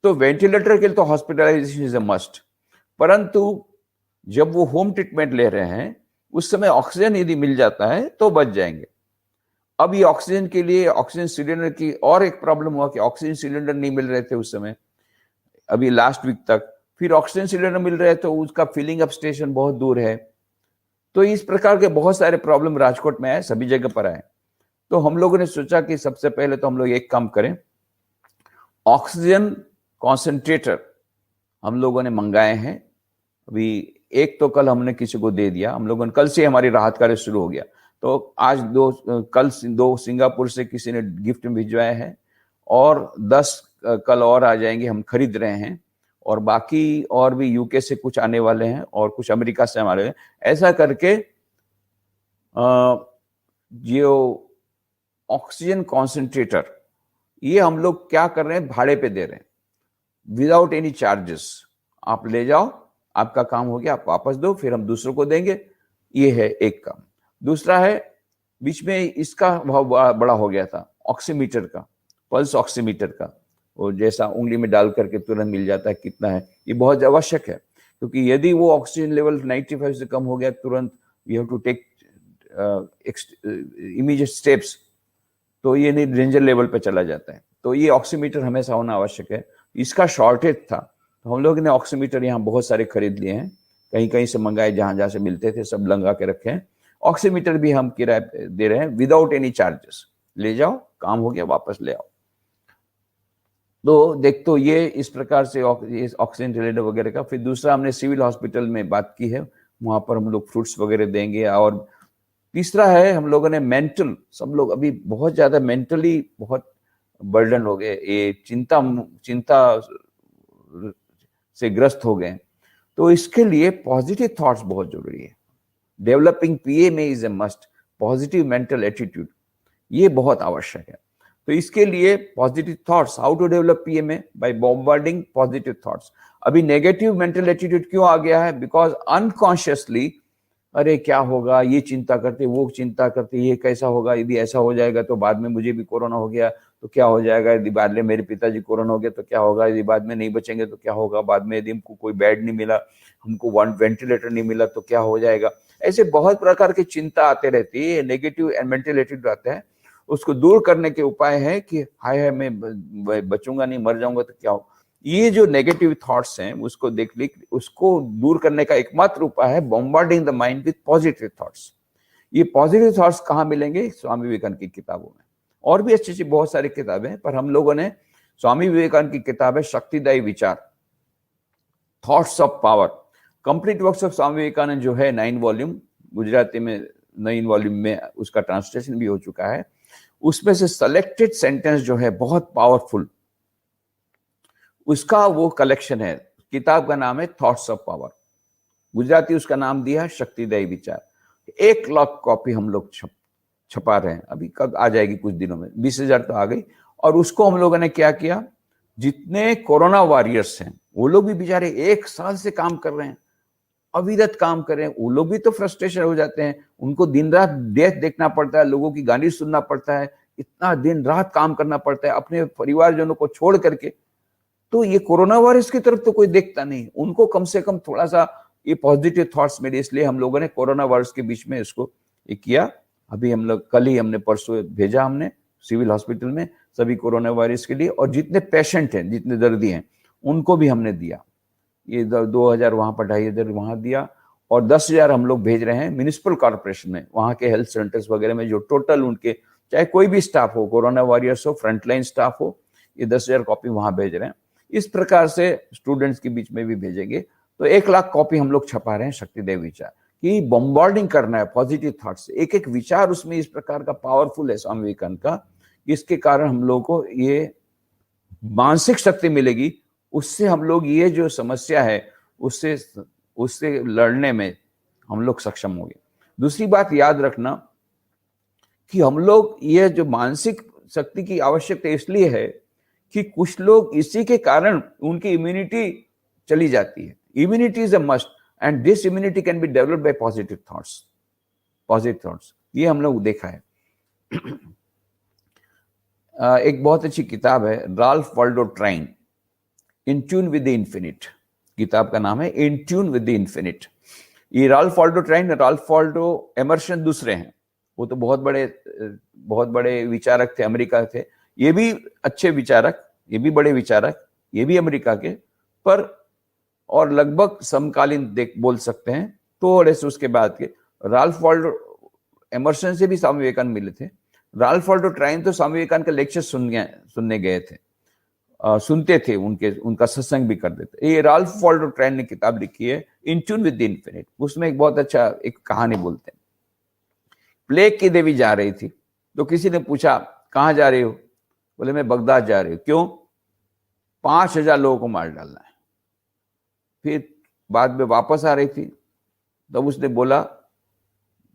तो वेंटिलेटर के लिए तो हॉस्पिटलाइजेशन इज अ मस्ट, परंतु जब वो होम ट्रीटमेंट ले रहे हैं उस समय ऑक्सीजन यदि मिल जाता है तो बच जाएंगे। अब ये ऑक्सीजन के लिए ऑक्सीजन सिलेंडर की और एक प्रॉब्लम हुआ कि ऑक्सीजन सिलेंडर नहीं मिल रहे थे उस समय, अभी लास्ट वीक तक। फिर ऑक्सीजन सिलेंडर मिल रहे तो उसका फिलिंग अप स्टेशन बहुत दूर है। तो इस प्रकार के बहुत सारे प्रॉब्लम राजकोट में आए, सभी जगह पर आए। तो हम लोगों ने सोचा कि सबसे पहले तो हम लोग एक काम करें, ऑक्सीजन कॉन्सेंट्रेटर हम लोगों ने मंगाए हैं। अभी एक तो कल हमने किसी को दे दिया, हम लोगों ने कल से हमारी राहत कार्य शुरू हो गया। तो आज कल दो सिंगापुर से किसी ने गिफ्ट में भिजवाए हैं और 10 कल और आ जाएंगे, हम खरीद रहे हैं। और बाकी और भी यूके से कुछ आने वाले हैं और कुछ अमेरिका से हमारे हैं। ऐसा करके जो ऑक्सीजन कॉन्सेंट्रेटर ये हम लोग क्या कर रहे हैं, भाड़े पे दे रहे हैं विदाउट एनी चार्जेस। आप ले जाओ, आपका काम हो गया, आप वापस दो, फिर हम दूसरों को देंगे। ये है एक काम। दूसरा है, बीच में इसका भाव बड़ा हो गया था, ऑक्सीमीटर का, पल्स ऑक्सीमीटर का, वो जैसा उंगली में डाल करके तुरंत मिल जाता है कितना है। ये बहुत आवश्यक है, क्योंकि यदि वो ऑक्सीजन लेवल 95 से कम हो गया तुरंत you have to take immediate steps, तो ये नहीं डेंजर लेवल पे चला जाता है। तो ये ऑक्सीमीटर हमेशा होना आवश्यक है। इसका शॉर्टेज था तो हम लोग ने ऑक्सीमीटर यहाँ बहुत सारे खरीद लिए हैं, कहीं कहीं से मंगाए, जहां जहां से मिलते थे सब लगा के रखे हैं। ऑक्सीमीटर भी हम किराए पे दे रहे हैं विदाउट एनी चार्जेस। ले जाओ, काम हो गया, वापस ले आओ। तो देख, तो ये इस प्रकार से ऑक्सीजन रिलेटेड वगैरह का। फिर दूसरा, हमने सिविल हॉस्पिटल में बात की है, वहां पर हम लोग फ्रूट्स वगैरह देंगे। और तीसरा है, हम लोगों ने मेंटल, सब लोग अभी बहुत ज्यादा मेंटली बहुत बर्डन हो गए, ये चिंता से ग्रस्त हो गए। तो इसके लिए पॉजिटिव थॉट्स बहुत जरूरी है। डेवलपिंग पीए में is a must, positive mental attitude, ये बहुत आवश्यक है। तो इसके लिए positive thoughts, how to develop PA में, बाय बॉम्बार्डिंग पॉजिटिव थॉट्स। अभी नेगेटिव मेंटल एटीट्यूड क्यों आ गया है? बिकॉज अनकॉन्शियसली, अरे क्या होगा, ये चिंता करते, वो चिंता करते, ये कैसा होगा, यदि ऐसा हो जाएगा तो बाद में मुझे भी कोरोना हो गया तो क्या हो जाएगा, यदि बाद में मेरे पिताजी कोरोना हो गया तो क्या होगा, यदि बाद में नहीं बचेंगे तो क्या होगा, बाद में यदि हमको कोई बेड नहीं मिला, हमको वेंटिलेटर नहीं मिला तो क्या हो जाएगा। ऐसे बहुत प्रकार की चिंता आते रहती है, नेगेटिव मेंटल एटीट्यूड आता है। उसको दूर करने के उपाय है कि हाय मैं बचूंगा नहीं, मर जाऊंगा तो क्या हो। ये जो नेगेटिव थॉट्स हैं उसको उसको दूर करने का एकमात्र उपाय है bombarding the mind with positive thoughts. ये पॉजिटिव थॉट्स कहाँ मिलेंगे? स्वामी विवेकानंद की किताबों में। और भी अच्छी अच्छी बहुत सारी किताबें, पर हम लोगों ने स्वामी विवेकानंद की किताब है शक्तिदायी विचार, thoughts of power. Complete works of Swami Vivekananda जो है 9 वॉल्यूम, गुजराती में 9 वॉल्यूम में उसका ट्रांसलेशन भी हो चुका है। उसमें से सेलेक्टेड सेंटेंस जो है बहुत पावरफुल, उसका वो कलेक्शन है। किताब का नाम है थॉट्स ऑफ पावर, गुजराती उसका नाम दिया शक्तिदायी विचार। 1 लाख कॉपी हम लोग छपा रहे हैं, अभी कब आ जाएगी, कुछ दिनों में 20,000 तो आ गई। और उसको हम लोगों ने क्या किया, जितने कोरोना वॉरियर्स हैं वो लोग भी बेचारे 1 साल से काम कर रहे हैं, अविरत काम कर रहे हैं, वो लोग भी तो फ्रस्ट्रेशन हो जाते हैं। उनको दिन रात डेथ देखना पड़ता है, लोगों की गाली सुनना पड़ता है, इतना दिन रात काम करना पड़ता है अपने परिवारजनों को छोड़ करके। तो ये कोरोना वायरस की तरफ तो कोई देखता नहीं, उनको कम से कम थोड़ा सा ये पॉजिटिव थॉट्स मिले, इसलिए हम लोगों ने कोरोना वायरस के बीच में इसको ये किया। अभी हम लोग कल ही हमने परसों भेजा हमने सिविल हॉस्पिटल में सभी कोरोना वायरस के लिए, और जितने पेशेंट हैं, जितने दर्दी हैं, उनको भी हमने दिया। ये 2,000 वहां पर, 2,500 वहां दिया, और 10,000 हम लोग भेज रहे हैं म्युनिसिपल कॉर्पोरेशन में, वहां के हेल्थ सेंटर्स वगैरह में, जो टोटल उनके चाहे कोई भी स्टाफ हो, कोरोना वॉरियर्स हो, फ्रंटलाइन स्टाफ हो, ये 10,000 कॉपी वहां भेज रहे हैं। इस प्रकार से स्टूडेंट्स के बीच में भी भेजेंगे। तो 1 लाख कॉपी हम लोग छपा रहे हैं शक्तिदेव विचार की, बॉम्बार्डिंग करना है पॉजिटिव थॉट से। एक एक विचार उसमें इस प्रकार का पावरफुल है स्वामी विवेकानंद का, इसके कारण हम लोग को ये मानसिक शक्ति मिलेगी। उससे हम लोग ये जो समस्या है उससे लड़ने में हम लोग सक्षम होंगे। दूसरी बात याद रखना कि हम लोग ये जो मानसिक शक्ति की आवश्यकता इसलिए है कि कुछ लोग इसी के कारण उनकी इम्यूनिटी चली जाती है। Immunity is a must. And this immunity can be developed by positive thoughts. ये हम लोग देखा है। एक बहुत अच्छी किताब है Ralph Waldo Trine, in tune with the infinite, किताब का नाम है in tune with the infinite. ये Ralph Waldo Trine, Ralph Waldo Emerson दूसरे हैं, वो तो बहुत बड़े विचारक थे, अमेरिका के थे। ये भी अच्छे विचारक, ये भी बड़े विचारक, ये भी अमेरिका के, पर और लगभग समकालीन बोल सकते हैं, थोड़े से उसके बाद के। राल्फ वाल्डो एमर्सन से भी स्वामी विवेकानंद मिले थे। राल्फ वाल्डो ट्राइन तो स्वामी विवेकानंद के लेक्चर सुनने गए थे, सुनते थे, उनका सत्संग भी करते थे। ये राल्फ वाल्डो ट्राइन ने किताब लिखी है in tune with the infinite. उसमें एक बहुत अच्छा एक कहानी बोलते हैं। प्लेग की देवी जा रही थी, तो किसी ने पूछा कहाँ जा रही हो? बोले मैं बगदाद जा रही हूँ। क्यों? 5,000 लोगों को मार डालना है। फिर बाद में वापस आ रही थी, तब उसने बोला,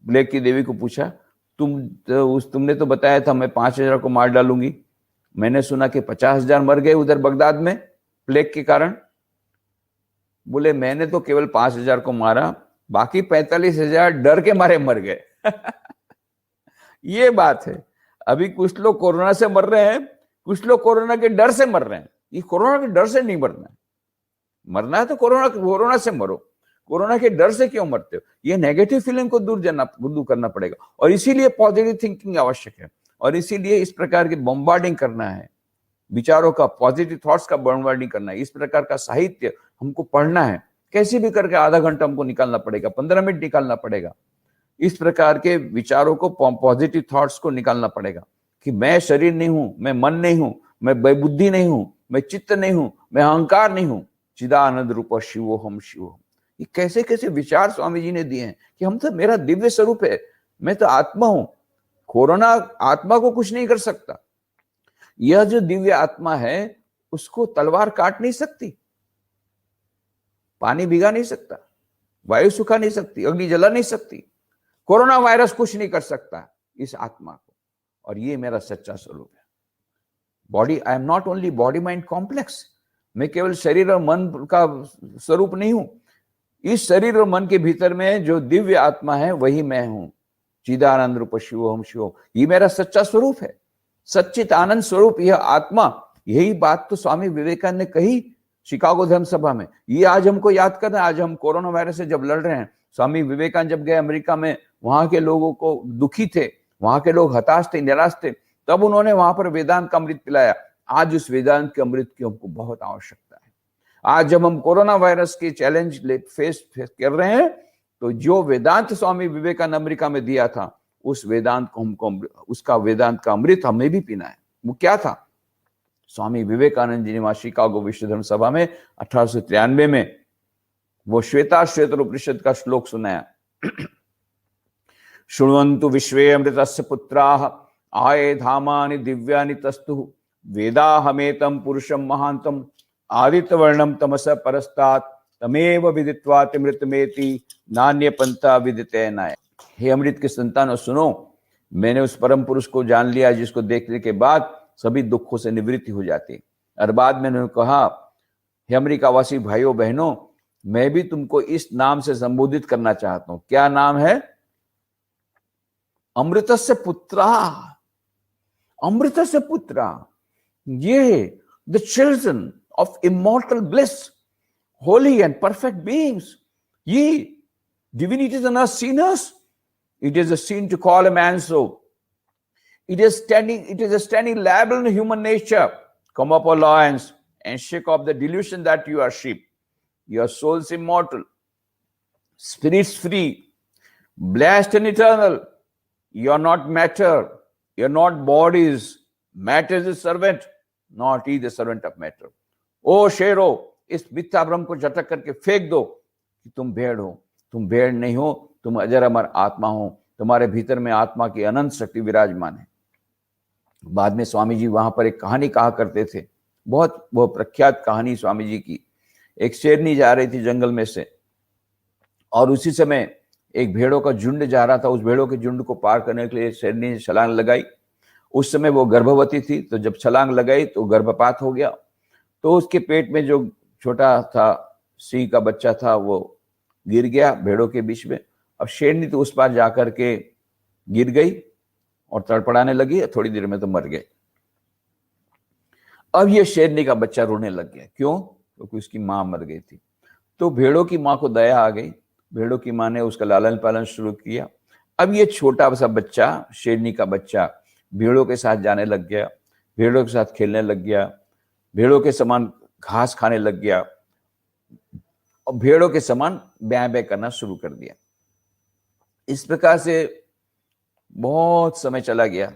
प्लेग की देवी को पूछा, तुमने तो बताया था मैं 5,000 को मार डालूंगी, मैंने सुना कि 50,000 मर गए उधर बगदाद में प्लेग के कारण। बोले मैंने तो केवल 5,000 को मारा, बाकी 45,000 डर के मारे मर गए। ये बात है। अभी कुछ लोग कोरोना से मर रहे हैं, कुछ लोग कोरोना के डर से मर रहे हैं। ये कोरोना के डर से नहीं मरना है, मरना है तो कोरोना से मरो, कोरोना के डर से क्यों मरते हो? ये नेगेटिव फीलिंग को दूर करना पड़ेगा, और इसीलिए पॉजिटिव थिंकिंग आवश्यक है, और इसीलिए इस प्रकार की बॉम्बार्डिंग करना है, विचारों का, पॉजिटिव थॉट्स का बॉम्बार्डिंग करना है। इस प्रकार का साहित्य हमको पढ़ना है, कैसे भी करके आधा घंटा हमको निकालना पड़ेगा, 15 मिनट निकालना पड़ेगा। इस प्रकार के विचारों को, पॉजिटिव थॉट्स को निकालना पड़ेगा कि मैं शरीर नहीं हूं, मैं मन नहीं हूं, मैं बुद्धि नहीं हूं, मैं चित्त नहीं हूं, मैं अहंकार नहीं हूं, चिदानंद रूप शिवोहम शिवोहम। ये कैसे कैसे विचार स्वामी जी ने दिए हैं कि हम तो, मेरा दिव्य स्वरूप है, मैं तो आत्मा हूं। कोरोना आत्मा को कुछ नहीं कर सकता। यह जो दिव्य आत्मा है उसको तलवार काट नहीं सकती, पानी भिगा नहीं सकता, वायु सुखा नहीं सकती, अग्नि जला नहीं सकती, कोरोना वायरस कुछ नहीं कर सकता इस आत्मा को। और ये मेरा सच्चा स्वरूप है। Body, I am not only body mind complex, मैं केवल शरीर और मन का स्वरूप नहीं हूं। इस शरीर और मन के भीतर में जो दिव्य आत्मा है वही मैं हूं। चिदानंद रूप शिवोहम शिवोहम, ये मेरा सच्चा स्वरूप है, सच्चित आनंद स्वरूप यह आत्मा। यही बात तो स्वामी विवेकानंद ने कही शिकागो धर्म सभा में। ये आज हमको याद करना है। आज हम कोरोना वायरस से जब लड़ रहे हैं, स्वामी विवेकानंद जब गए अमेरिका में, वहां के लोगों को दुखी थे, वहां के लोग हताश थे, निराश थे, तब उन्होंने वहां पर वेदांत का अमृत पिलाया। आज उस वेदांत के अमृत की हमको बहुत आवश्यकता है। आज जब हम कोरोना वायरस के चैलेंज फेस कर रहे हैं, तो जो वेदांत स्वामी विवेकानंद अमेरिका में दिया था, उस वेदांत को हमको, उसका वेदांत का अमृत हमें भी पीना है। वो क्या था? स्वामी विवेकानंद जी ने वहां शिकागो विश्व धर्म सभा में 1893 में वो श्वेताश्वेतर उपनिषद का श्लोक सुनाया। शृण्वन्तु विश्वे अमृतस्य पुत्राः आये धामानि दिव्यानि तस्तु वेदाहमेतं पुरुषं महान्तम् आदित्यवर्णं तमसः परस्तात् तमेव विदित्वा तिमृतमेति नान्य पंथा विदिते नाय। हे अमृत के संतानों सुनो, मैंने उस परम पुरुष को जान लिया जिसको देखने के बाद सभी दुखों से निवृत्ति हो जाती। और बाद में उन्होंने कहा, हे अमेरिका वासी भाइयों बहनों, मैं भी तुमको इस नाम से संबोधित करना चाहता हूं। क्या नाम है? अमृतस्य पुत्रा, अमृतस्य पुत्रा, ये the children of immortal bliss, holy and perfect beings. Ye divinities and us sinners. It is a sin to call a man so. It is a standing label in human nature. Come up, O lions, and shake off the delusion that you are sheep. Your soul's immortal, spirits free, blessed and eternal. You are not matter. You are not bodies. Matter is a servant, not he the servant of matter. ओ शेरो, इस मिथ्या भ्रम को झटक करके फेंक दो कि तुम भेड़ हो। तुम भेड़ नहीं हो, तुम अजर अमर आत्मा हो। तुम्हारे भीतर में आत्मा की अनंत शक्ति विराजमान है। बाद में स्वामी जी वहां पर एक कहानी कहा करते थे, बहुत प्रख्यात कहानी स्वामी जी की। एक शेरनी जा रही थी जंगल में से, और उसी समय एक भेड़ों का झुंड जा रहा था। उस भेड़ों के झुंड को पार करने के लिए शेरनी ने छलांग लगाई। उस समय वो गर्भवती थी, तो जब छलांग लगाई तो गर्भपात हो गया। तो उसके पेट में जो छोटा था सिंह का बच्चा था, वो गिर गया भेड़ों के बीच में। अब शेरनी तो उस पार जाकर के गिर गई और तड़पड़ाने लगी, थोड़ी देर में तो मर गए। अब ये शेरनी का बच्चा रोने लग गया। क्यों? क्योंकि उसकी मां मर गई थी। तो भेड़ों की मां को दया आ गई, भेड़ों की मां ने उसका लालन पालन शुरू किया। अब ये छोटा सा बच्चा, शेरनी का बच्चा, भेड़ों के साथ जाने लग गया, भेड़ों के साथ खेलने लग गया, भेड़ों के समान घास खाने लग गया और भेड़ों के समान ब्यां ब्यां करना शुरू कर दिया। इस प्रकार से बहुत समय चला गया।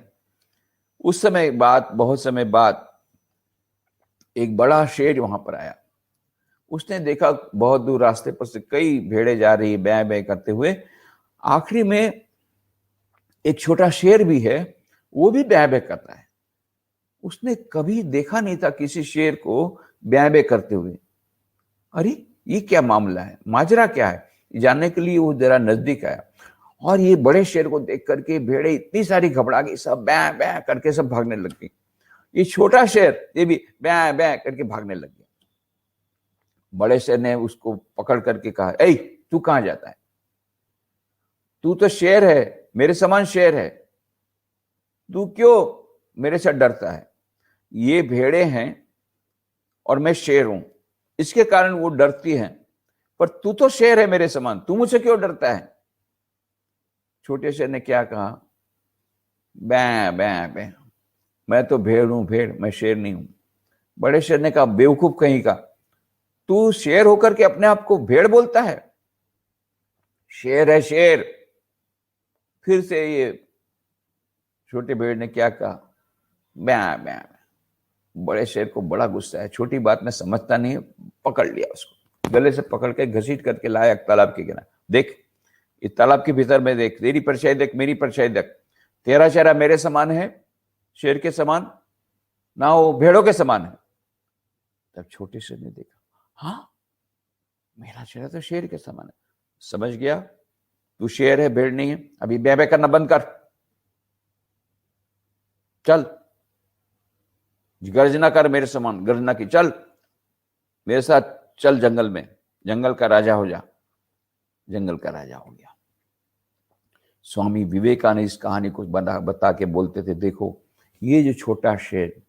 उस समय बाद, बहुत समय बाद एक बड़ा शेर वहां पर आया। उसने देखा बहुत दूर रास्ते पर से कई भेड़े जा रही है ब्यां ब्यां करते हुए। आखिरी में एक छोटा शेर भी है, वो भी ब्यां ब्यां करता है। उसने कभी देखा नहीं था किसी शेर को ब्यां ब्यां करते हुए। अरे ये क्या मामला है, माजरा क्या है, जानने के लिए वो जरा नजदीक आया और ये बड़े शेर को देख करके भेड़े इतनी सारी घबरा गई, सब ब्यां ब्यां करके सब भागने लग गई। ये छोटा शेर ये भी ब्यां ब्यां करके भागने लग गया। बड़े शेर ने उसको पकड़ करके कहा, ए तू कहां जाता है, तू तो शेर है, मेरे समान शेर है, तू क्यों मेरे से डरता है? ये भेड़े हैं और मैं शेर हूं, इसके कारण वो डरती हैं, पर तू तो शेर है मेरे समान, तू मुझसे क्यों डरता है? छोटे शेर ने क्या कहा, बैं बैं बैं, मैं तो भेड़ हूं, भेड़, मैं शेर नहीं हूं। बड़े शेर ने कहा, बेवकूफ कहीं का, तू शेर होकर के अपने आप को भेड़ बोलता है? शेर है शेर। फिर से ये छोटे भेड़ ने क्या कहा, बैं बैं। बड़े शेर को बड़ा गुस्सा है, छोटी बात में समझता नहीं है, पकड़ लिया उसको, गले से पकड़ के घसीट करके लाया तालाब के किनारे। देख इस तालाब के भीतर में देख, तेरी परछाई देख, मेरी परछाई देख, तेरा चेहरा मेरे समान है, शेर के समान ना, वो भेड़ों के समान है। तब छोटे शेर ने देखा, हाँ मेरा चेहरा तो शेर के समान है। समझ गया, तू शेर है, भेड़ नहीं है। अभी ब्यां ब्यां करना बंद कर, चल गर्जना कर मेरे समान, गर्जना की, चल मेरे साथ चल जंगल में, जंगल का राजा हो जा। जंगल का राजा हो गया। स्वामी विवेकानंद इस कहानी को बता के बोलते थे, देखो ये जो छोटा शेर,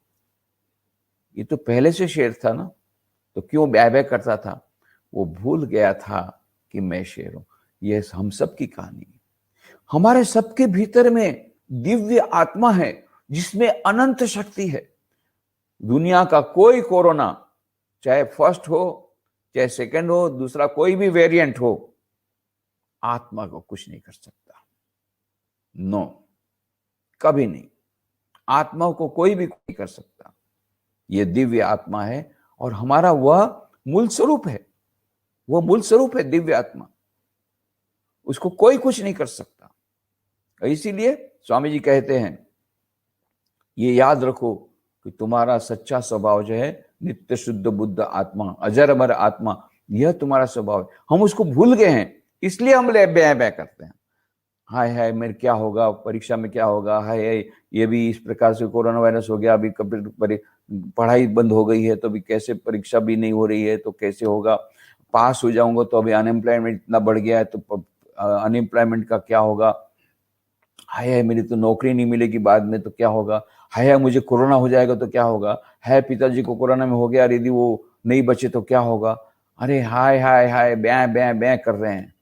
ये तो पहले से शेर था ना, तो क्यों ब्यां ब्यां करता था? वो भूल गया था कि मैं शेर हूं। ये हम सब की कहानी है। हमारे सबके भीतर में दिव्य आत्मा है जिसमें अनंत शक्ति है। दुनिया का कोई कोरोना, चाहे फर्स्ट हो चाहे सेकंड हो, दूसरा कोई भी वेरिएंट हो, आत्मा को कुछ नहीं कर सकता। नो, कभी नहीं। आत्मा को कोई भी नहीं कर सकता। यह दिव्य आत्मा है और हमारा वह मूल स्वरूप है, वह मूल स्वरूप है दिव्य आत्मा, उसको कोई कुछ नहीं कर सकता। इसीलिए स्वामी जी कहते हैं, ये याद रखो कि तुम्हारा सच्चा स्वभाव जो है नित्य शुद्ध बुद्ध आत्मा, अजर अमर आत्मा, यह तुम्हारा स्वभाव है। हम उसको भूल गए हैं, इसलिए हम ब्यां ब्यां करते हैं। हाय हाय मेरे क्या होगा, परीक्षा में क्या होगा, हाय हाय ये भी इस प्रकार से कोरोना वायरस हो गया, अभी पढ़ाई बंद हो गई है तो अभी कैसे, परीक्षा भी नहीं हो रही है तो कैसे होगा, पास हो जाऊंगा तो अभी अनएम्प्लॉयमेंट इतना बढ़ गया है तो अनएम्प्लॉयमेंट का क्या होगा, हाय हाय मेरी तो नौकरी नहीं मिलेगी बाद में तो क्या होगा, हाय हाय मुझे कोरोना हो जाएगा तो क्या होगा, हाय पिताजी को कोरोना में हो गया और यदि वो नहीं बचे तो क्या होगा। अरे हाय हाय हाय ब्यां ब्यां ब्यां कर रहे हैं,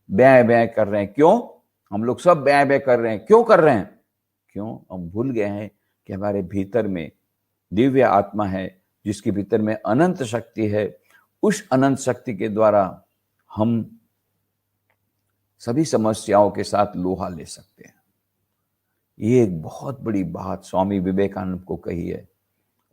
ब्यां ब्यां कर रहे हैं। क्यों? हम लोग सब ब्यां ब्यां कर रहे हैं, क्यों कर रहे हैं? क्यों? हम भूल गए हैं कि हमारे भीतर में दिव्य आत्मा है जिसके भीतर में अनंत शक्ति है। उस अनंत शक्ति के द्वारा हम सभी समस्याओं के साथ लोहा ले सकते हैं। ये एक बहुत बड़ी बात स्वामी विवेकानंद को कही है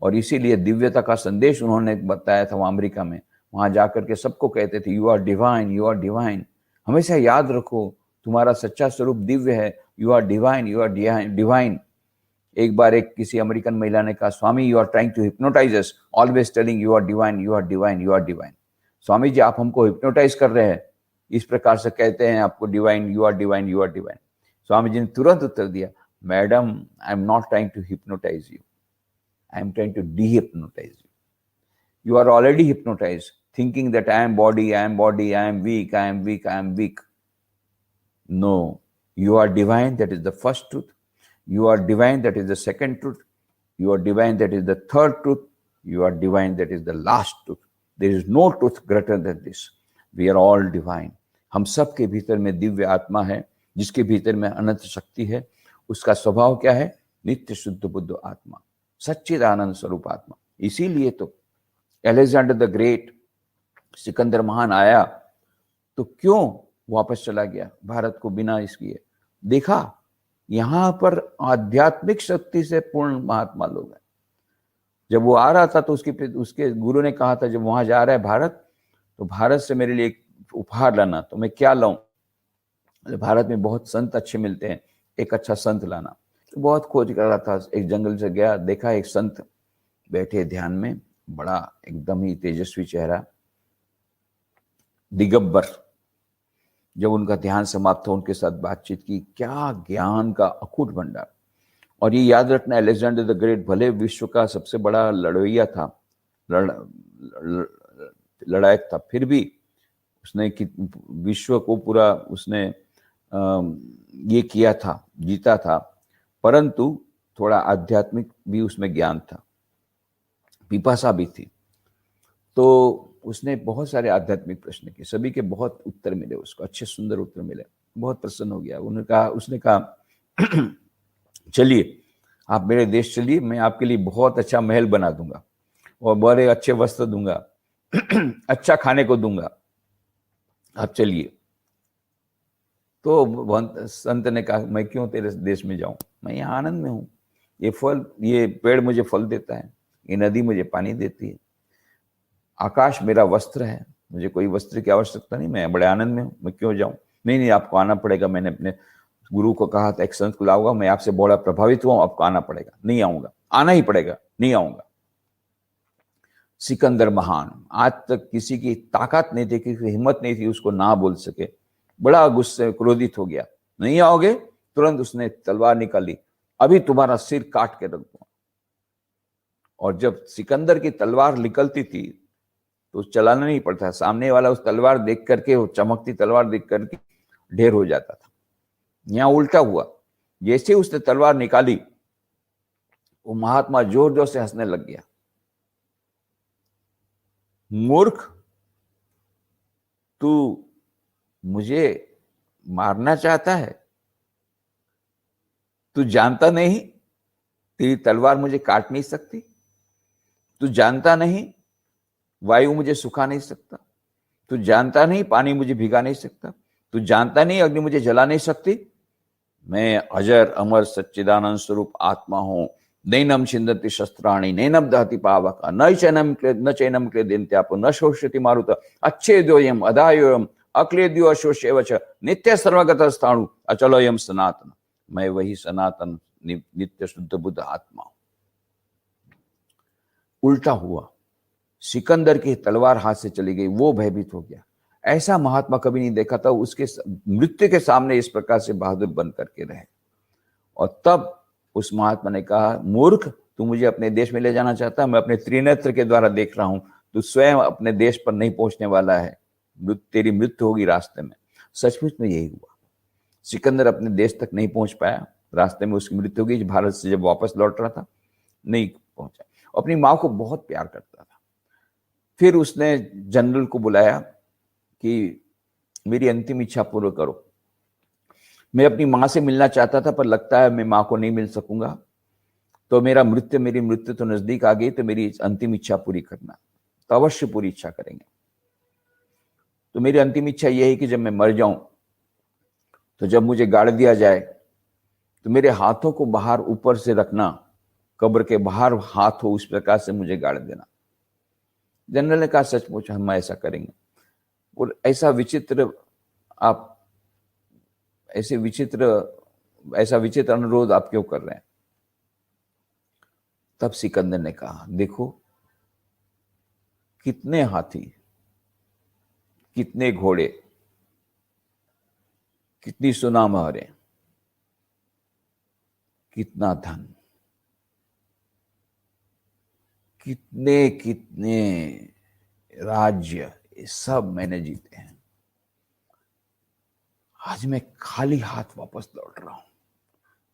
और इसीलिए दिव्यता का संदेश उन्होंने बताया था वहां अमेरिका में। वहां जाकर के सबको कहते थे, you are divine, you are divine. हमेशा याद रखो तुम्हारा सच्चा स्वरूप दिव्य है, you are divine, you are divine. एक बार एक किसी अमेरिकन महिला ने कहा, Swami you are trying to hypnotize us, always telling you are divine, you are divine, you are divine. Swami ji आप हमको हिप्नोटाइज कर रहे हैं, इस प्रकार से कहते हैं आपको divine, you are divine, you are divine. Swami ji ने तुरंत उत्तर दिया, madam I am not trying to hypnotize you, I am trying to dehypnotize you. You are already hypnotize, thinking that I am body, I am body, I am weak, I am weak, I am weak. No, you are divine, that is the first truth. You are divine, that is the second truth. You are divine, that is the third truth. You are divine, that is the last truth. There is no truth greater than this. We are all divine. हम सब के भीतर में दिव्य आत्मा है, जिसके भीतर में अनंत शक्ति है. उसका स्वभाव क्या है? नित्य शुद्ध बुद्ध आत्मा, सच्चिदानंद स्वरूप आत्मा. इसीलिए तो अलेक्जेंडर द ग्रेट, सिकंदर महान आया तो क्यों वापस चला गया भारत को बिना इसकी? देखा यहां पर आध्यात्मिक शक्ति से पूर्ण महात्मा लोग हैं. जब वो आ रहा था तो उसके गुरु ने कहा था, जब वहां जा रहा है भारत, तो भारत से मेरे लिए एक उपहार लाना. तो मैं क्या लाऊं? भारत में बहुत संत अच्छे मिलते हैं, एक अच्छा संत लाना. तो बहुत खोज कर रहा था, एक जंगल से गया, देखा एक संत बैठे ध्यान में, बड़ा एकदम ही तेजस्वी चेहरा, दिगंबर. जब उनका ध्यान समाप्त हो, उनके साथ बातचीत की, क्या ज्ञान का अकूट भंडार. और ये याद रखना, अलेक्जेंडर द ग्रेट भले विश्व का सबसे बड़ा लड़वैया था, लड़ायक था, फिर भी उसने विश्व को पूरा उसने ये किया था, जीता था. परंतु थोड़ा आध्यात्मिक भी उसमें ज्ञान था, पिपासा भी थी. तो उसने बहुत सारे आध्यात्मिक प्रश्न किए, सभी के बहुत उत्तर मिले उसको, अच्छे सुंदर उत्तर मिले. बहुत प्रसन्न हो गया. उसने कहा चलिए आप मेरे देश चलिए, मैं आपके लिए बहुत अच्छा महल बना दूंगा और बड़े अच्छे वस्त्र दूंगा, अच्छा खाने को दूंगा, आप चलिए. तो संत ने कहा, मैं क्यों तेरे देश में जाऊं, मैं यहाँ आनंद में हूं. ये पेड़ मुझे फल देता है, ये नदी मुझे पानी देती है, आकाश मेरा वस्त्र है, मुझे कोई वस्त्र की आवश्यकता नहीं, मैं बड़े आनंद में हूँ, मैं क्यों जाऊं? नहीं, आपको आना पड़ेगा. मैंने अपने गुरु को कहा था एक संत को लाऊंगा, मैं आपसे बड़ा प्रभावित हुआ, आपको आना पड़ेगा. नहीं आऊंगा, आना ही पड़ेगा, नहीं आऊंगा. सिकंदर महान, आज तक किसी की ताकत नहीं थी, किसी की हिम्मत नहीं थी उसको ना बोल सके. बड़ा गुस्से क्रोधित हो गया. नहीं आओगे? तुरंत उसने तलवार निकाली, अभी तुम्हारा सिर काट के रख दूंगा. और जब सिकंदर की तलवार निकलती थी तो चलाना नहीं पड़ता, सामने वाला उस तलवार देख करके, वो चमकती तलवार देख करके ढेर हो जाता था. यहां उल्टा हुआ, जैसे उसने तलवार निकाली, वो महात्मा जोर जोर से हंसने लग गया. मूर्ख, तू मुझे मारना चाहता है? तू जानता नहीं तेरी तलवार मुझे काट नहीं सकती? तू जानता नहीं वायु मुझे सुखा नहीं सकता? तू जानता नहीं पानी मुझे भिगा नहीं सकता? तू जानता नहीं अग्नि मुझे जला नहीं सकती? मैं अजर अमर सच्चिदानंद स्वरूप आत्मा हूं. नैनम छिंदति शस्त्राणि, नैनम दहति पावक, न चैनम क्लेद्यन्त्यापो, न शोष्यति मारुत, अच्छेद्योयम अदायोयम अक्लेद्यो अशोष्यवच, नित्य सर्वगत स्थाणु अचलोयम सनातन. मैं वही सनातन नित्य शुद्ध बुद्ध आत्मा हूं. उल्टा हुआ, सिकंदर की तलवार हाथ से चली गई, वो भयभीत हो गया. ऐसा महात्मा कभी नहीं देखा था. उसके मृत्यु के सामने इस प्रकार से बहादुर बन करके रहे. और तब उस महात्मा ने कहा, मूर्ख, तू मुझे अपने देश में ले जाना चाहता है? मैं अपने त्रिनेत्र के द्वारा देख रहा हूं, तू स्वयं अपने देश पर नहीं पहुंचने वाला है, तेरी मृत्यु होगी रास्ते में. सचमुच में यही हुआ. सिकंदर अपने देश तक नहीं पहुंच पाया, रास्ते में उसकी मृत्यु होगी. भारत से जब वापस लौट रहा था, नहीं पहुंचा. अपनी माँ को बहुत प्यार करता था. फिर उसने जनरल को बुलाया कि मेरी अंतिम इच्छा पूर्ण करो. मैं अपनी माँ से मिलना चाहता था, पर लगता है मैं माँ को नहीं मिल सकूंगा, तो मेरी मृत्यु तो नजदीक आ गई, तो मेरी अंतिम इच्छा पूरी करना. तो अवश्य पूरी इच्छा करेंगे. तो मेरी अंतिम इच्छा यह है कि जब मैं मर जाऊं, तो जब मुझे गाड़ दिया जाए, तो मेरे हाथों को बाहर ऊपर से रखना, कब्र के बाहर हाथ हो, उस प्रकार से मुझे गाड़ देना. जनरल ने कहा, सचमुच हम ऐसा करेंगे. और ऐसा विचित्र अनुरोध आप क्यों कर रहे हैं? तब सिकंदर ने कहा, देखो कितने हाथी, कितने घोड़े, कितनी सुनामहरें, कितना धन, कितने कितने राज्य, ये सब मैंने जीते हैं। आज मैं खाली हाथ वापस लौट रहा हूं,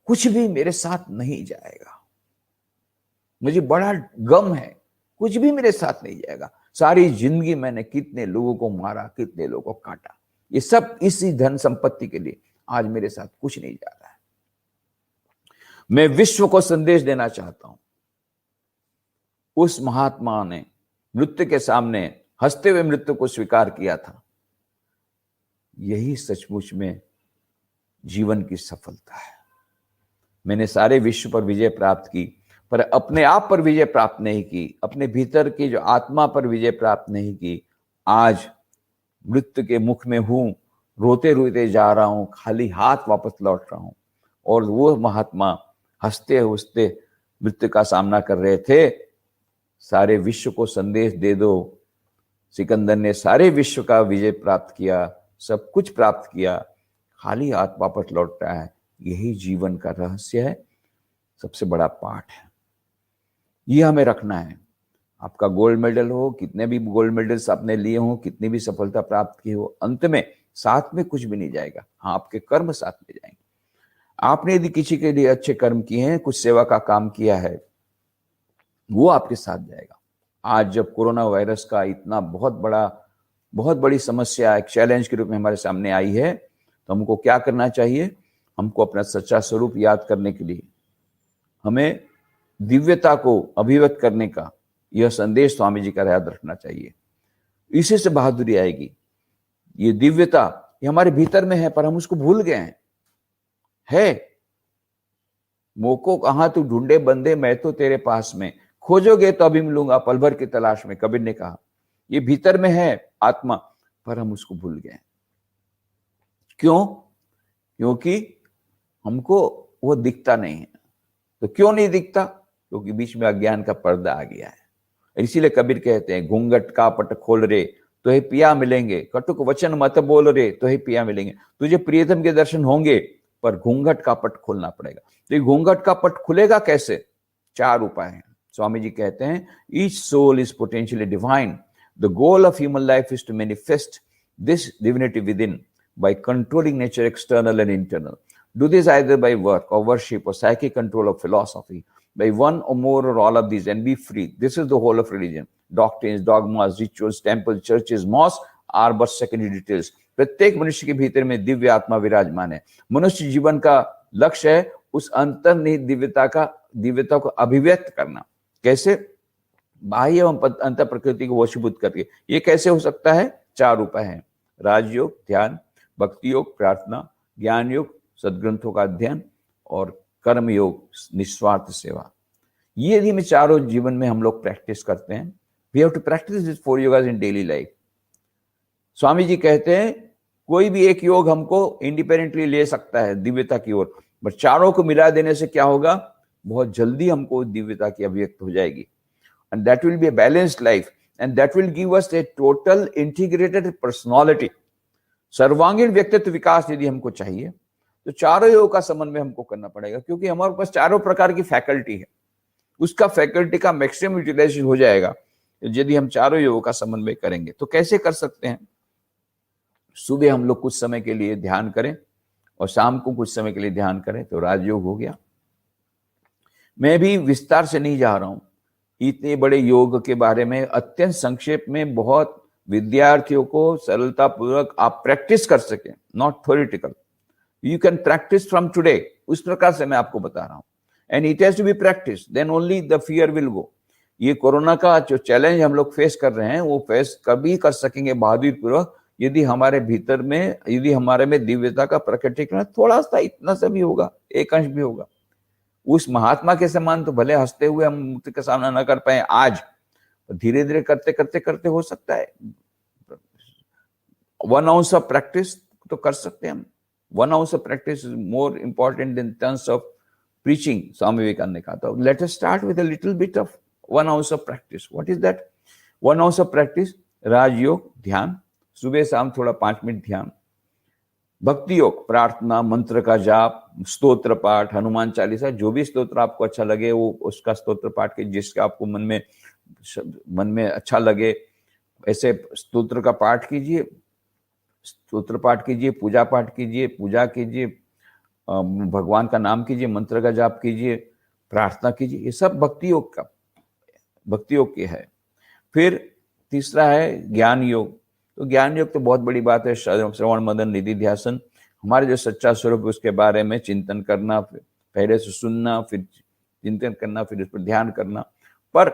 कुछ भी मेरे साथ नहीं जाएगा। मुझे बड़ा गम है, कुछ भी मेरे साथ नहीं जाएगा। सारी जिंदगी मैंने कितने लोगों को मारा, कितने लोगों को काटा, ये सब इसी धन संपत्ति के लिए। आज मेरे साथ कुछ नहीं जा रहा है। मैं विश्व को संदेश देना चाहता हूं। उस महात्मा ने मृत्यु के सामने हंसते हुए मृत्यु को स्वीकार किया था। यही सचमुच में जीवन की सफलता है। मैंने सारे विश्व पर विजय प्राप्त की, पर अपने आप पर विजय प्राप्त नहीं की, अपने भीतर की जो आत्मा पर विजय प्राप्त नहीं की। आज मृत्यु के मुख में हूं, रोते रोते जा रहा हूं, खाली हाथ वापस लौट रहा हूं। और वो महात्मा हंसते हंसते मृत्यु का सामना कर रहे थे। सारे विश्व को संदेश दे दो। सिकंदर ने सारे विश्व का विजय प्राप्त किया, सब कुछ प्राप्त किया, खाली हाथ वापस लौट रहा है। यही जीवन का रहस्य है, सबसे बड़ा पाठ है। ये हमें रखना है। आपका गोल्ड मेडल हो, कितने भी गोल्ड मेडल्स आपने लिए हो, कितनी भी सफलता प्राप्त की हो, अंत में साथ में कुछ भी नहीं जाएगा। हाँ, आपके कर्म साथ में जाएंगे। आपने यदि किसी के लिए अच्छे कर्म किए हैं, कुछ सेवा का काम किया है, वो आपके साथ जाएगा। आज जब कोरोना वायरस का इतना बहुत बड़ी समस्या एक चैलेंज के रूप में हमारे सामने आई है, तो हमको क्या करना चाहिए? हमको अपना सच्चा स्वरूप याद करने के लिए हमें दिव्यता को अभिव्यक्त करने का यह संदेश स्वामी जी का याद रखना चाहिए। इसी से बहादुरी आएगी। ये दिव्यता ये हमारे भीतर में है, पर हम उसको भूल गए हैं। मोको कहां तू ढूंढे बंदे, मैं तो तेरे पास में, खोजोगे तो अभी मिलूंगा, पल भर की तलाश में, कबीर ने कहा। ये भीतर में है आत्मा, पर हम उसको भूल गए। क्यों? क्योंकि हमको वो दिखता नहीं है। तो क्यों नहीं दिखता? क्योंकि बीच में अज्ञान का पर्दा आ गया है। इसीलिए कबीर कहते हैं, घूंघट का पट खोल रे तो ही पिया मिलेंगे, कटुक वचन मत बोल रे तो ही पिया मिलेंगे। तुझे प्रियतम के दर्शन होंगे, पर घूंघट का पट खोलना पड़ेगा। तो ये घूंघट का पट खुलेगा कैसे? 4 उपाय हैं। स्वामी जी कहते हैं, each soul is potentially divine, the goal of human life is to manifest this divinity within by controlling nature external and internal. Do this either by work or worship or psychic control of philosophy, by one or more or all of these, and be free. This is the whole of religion. Doctrines, dogmas, rituals, temples, churches, mosques are but secondary details. प्रत्येक मनुष्य के भीतर में दिव्य आत्मा विराजमान है। मनुष्य जीवन का लक्ष्य है उस अंतर्निहित दिव्यता को अभिव्यक्त करना। कैसे? बाह्य एवं अंतर प्रकृति को वशीभूत करके। ये कैसे हो सकता है? 4 उपाय हैं। राजयोग, ध्यान, भक्ति योग, प्रार्थना, ज्ञान योग, सदग्रंथों का अध्ययन, और कर्म योग, निस्वार्थ सेवा। ये यदि हम चारों जीवन में हम लोग प्रैक्टिस करते हैं, we have to practice this 4 yogas in daily life. Swami ji कहते हैं, कोई भी एक योग हमको इंडिपेंडेंटली ले सकता है दिव्यता की ओर, बट चारों को मिला देने से क्या होगा? बहुत जल्दी हमको दिव्यता की अभिव्यक्त हो जाएगी। And that will be a balanced life, and that will give us A total integrated personality. सर्वांगीण व्यक्तित्व विकास यदि हमको चाहिए, तो चारों योग का समन्वय हमको करना पड़ेगा, क्योंकि हमारे पास चारों प्रकार की फैकल्टी है। उसका फैकल्टी का मैक्सिमम यूटिलाइजेशन हो जाएगा यदि हम चारों योग का समन्वय करेंगे। तो कैसे कर सकते हैं? सुबह हम लोग कुछ समय के लिए ध्यान करें और शाम को कुछ समय के लिए ध्यान करें, तो राजयोग हो गया। मैं भी विस्तार से नहीं जा रहा हूं, इतने बड़े योग के बारे में अत्यंत संक्षेप में बहुत विद्यार्थियों को सरलता पूर्वक आप प्रैक्टिस कर सकें, not theoretical. You can practice from today, उस प्रकार से मैं आपको बता रहा हूं। And it has to be practice, then only the fear will go. ये कोरोना का जो चैलेंज हम लोग फेस कर रहे हैं, वो फेस कभी कर सकेंगे बहादुरी पूर्वक यदि हमारे भीतर में, यदि हमारे में दिव्यता का प्रकटीकरण थोड़ा सा, इतना सा भी होगा, एक अंश भी होगा। उस महात्मा के समान तो भले हंसते हुए हम मृत्यु का सामना न कर पाए आज, धीरे धीरे करते करते करते हो सकता है 1 ounce ऑफ प्रैक्टिस तो कर सकते हैं हम। 1 ounce of practice is more important in terms of preaching, Swami Vivekananda ने कहा था। Let us start with a little bit of 1 ounce of practice. What is that? 1 ounce of practice, Rajyoga, ध्यान, सुबह शाम थोड़ा 5 मिनट ध्यान। भक्ति योग, प्रार्थना, मंत्र का जाप, स्तोत्र पाठ, हनुमान चालीसा, जो भी स्तोत्र आपको अच्छा लगे वो उसका स्तोत्र पाठ के, जिसका आपको मन में अच्छा लगे। ऐसे स्तोत्र का पाठ कीजिए, स्तोत्र पाठ कीजिए, पूजा पाठ कीजिए, पूजा कीजिए, भगवान का नाम कीजिए, मंत्र का जाप कीजिए, प्रार्थना कीजिए। ये सब भक्ति योग की है। फिर तीसरा है ज्ञान योग। तो ज्ञान योग तो बहुत बड़ी बात है। श्रवण मनन निधि ध्यासन, हमारे जो सच्चा स्वरूप है उसके बारे में चिंतन करना, पहले से सुनना, फिर चिंतन करना, फिर उस पर ध्यान करना। पर